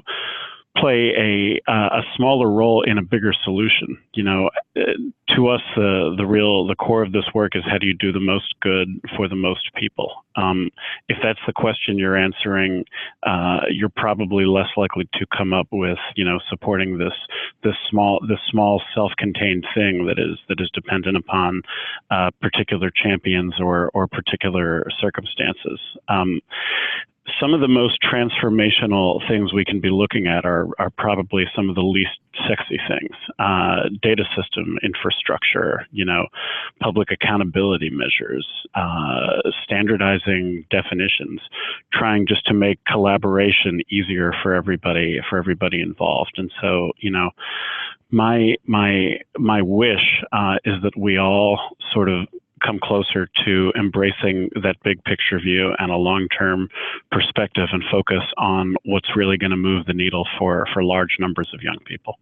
Speaker 2: play a smaller role in a bigger solution. To us, the core of this work is, how do you do the most good for the most people? If that's the question you're answering, you're probably less likely to come up with supporting this small self-contained thing that is dependent upon particular champions or particular circumstances. Some of the most transformational things we can be looking at are probably some of the least sexy things. Data system infrastructure, public accountability measures, standardizing definitions, trying just to make collaboration easier for everybody involved. And so, my wish is that we all sort of come closer to embracing that big picture view and a long-term perspective, and focus on what's really going to move the needle for large numbers of young people.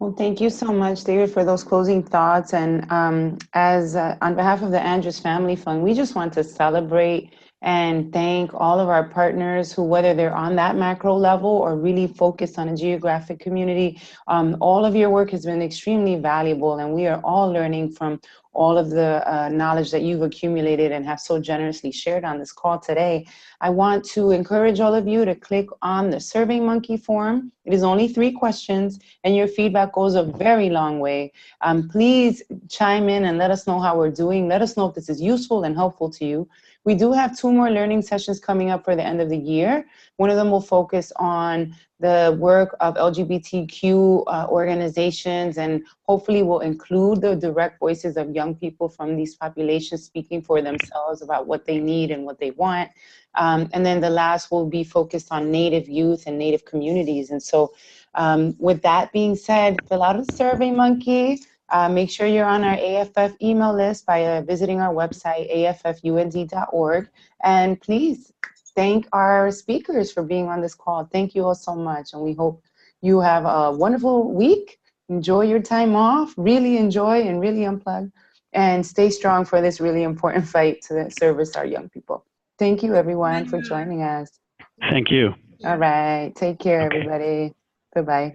Speaker 1: Well, thank you so much, David, for those closing thoughts. And on behalf of the Andrews Family Fund, we just want to celebrate and thank all of our partners who, whether they're on that macro level or really focused on a geographic community, all of your work has been extremely valuable, and we are all learning from all of the knowledge that you've accumulated and have so generously shared on this call today. I want to encourage all of you to click on the SurveyMonkey form. It is only 3 questions, and your feedback goes a very long way. Please chime in and let us know how we're doing. Let us know if this is useful and helpful to you. We do have 2 more learning sessions coming up for the end of the year. One of them will focus on the work of LGBTQ organizations, and hopefully will include the direct voices of young people from these populations speaking for themselves about what they need and what they want. And then the last will be focused on Native youth and Native communities. And so with that being said, fill out a SurveyMonkey. Make sure you're on our AFF email list by visiting our website, affund.org. And please thank our speakers for being on this call. Thank you all so much. And we hope you have a wonderful week. Enjoy your time off. Really enjoy and really unplug. And stay strong for this really important fight to service our young people. Thank you, everyone, for joining us.
Speaker 2: Thank you.
Speaker 1: All right. Take care, everybody. Bye-bye.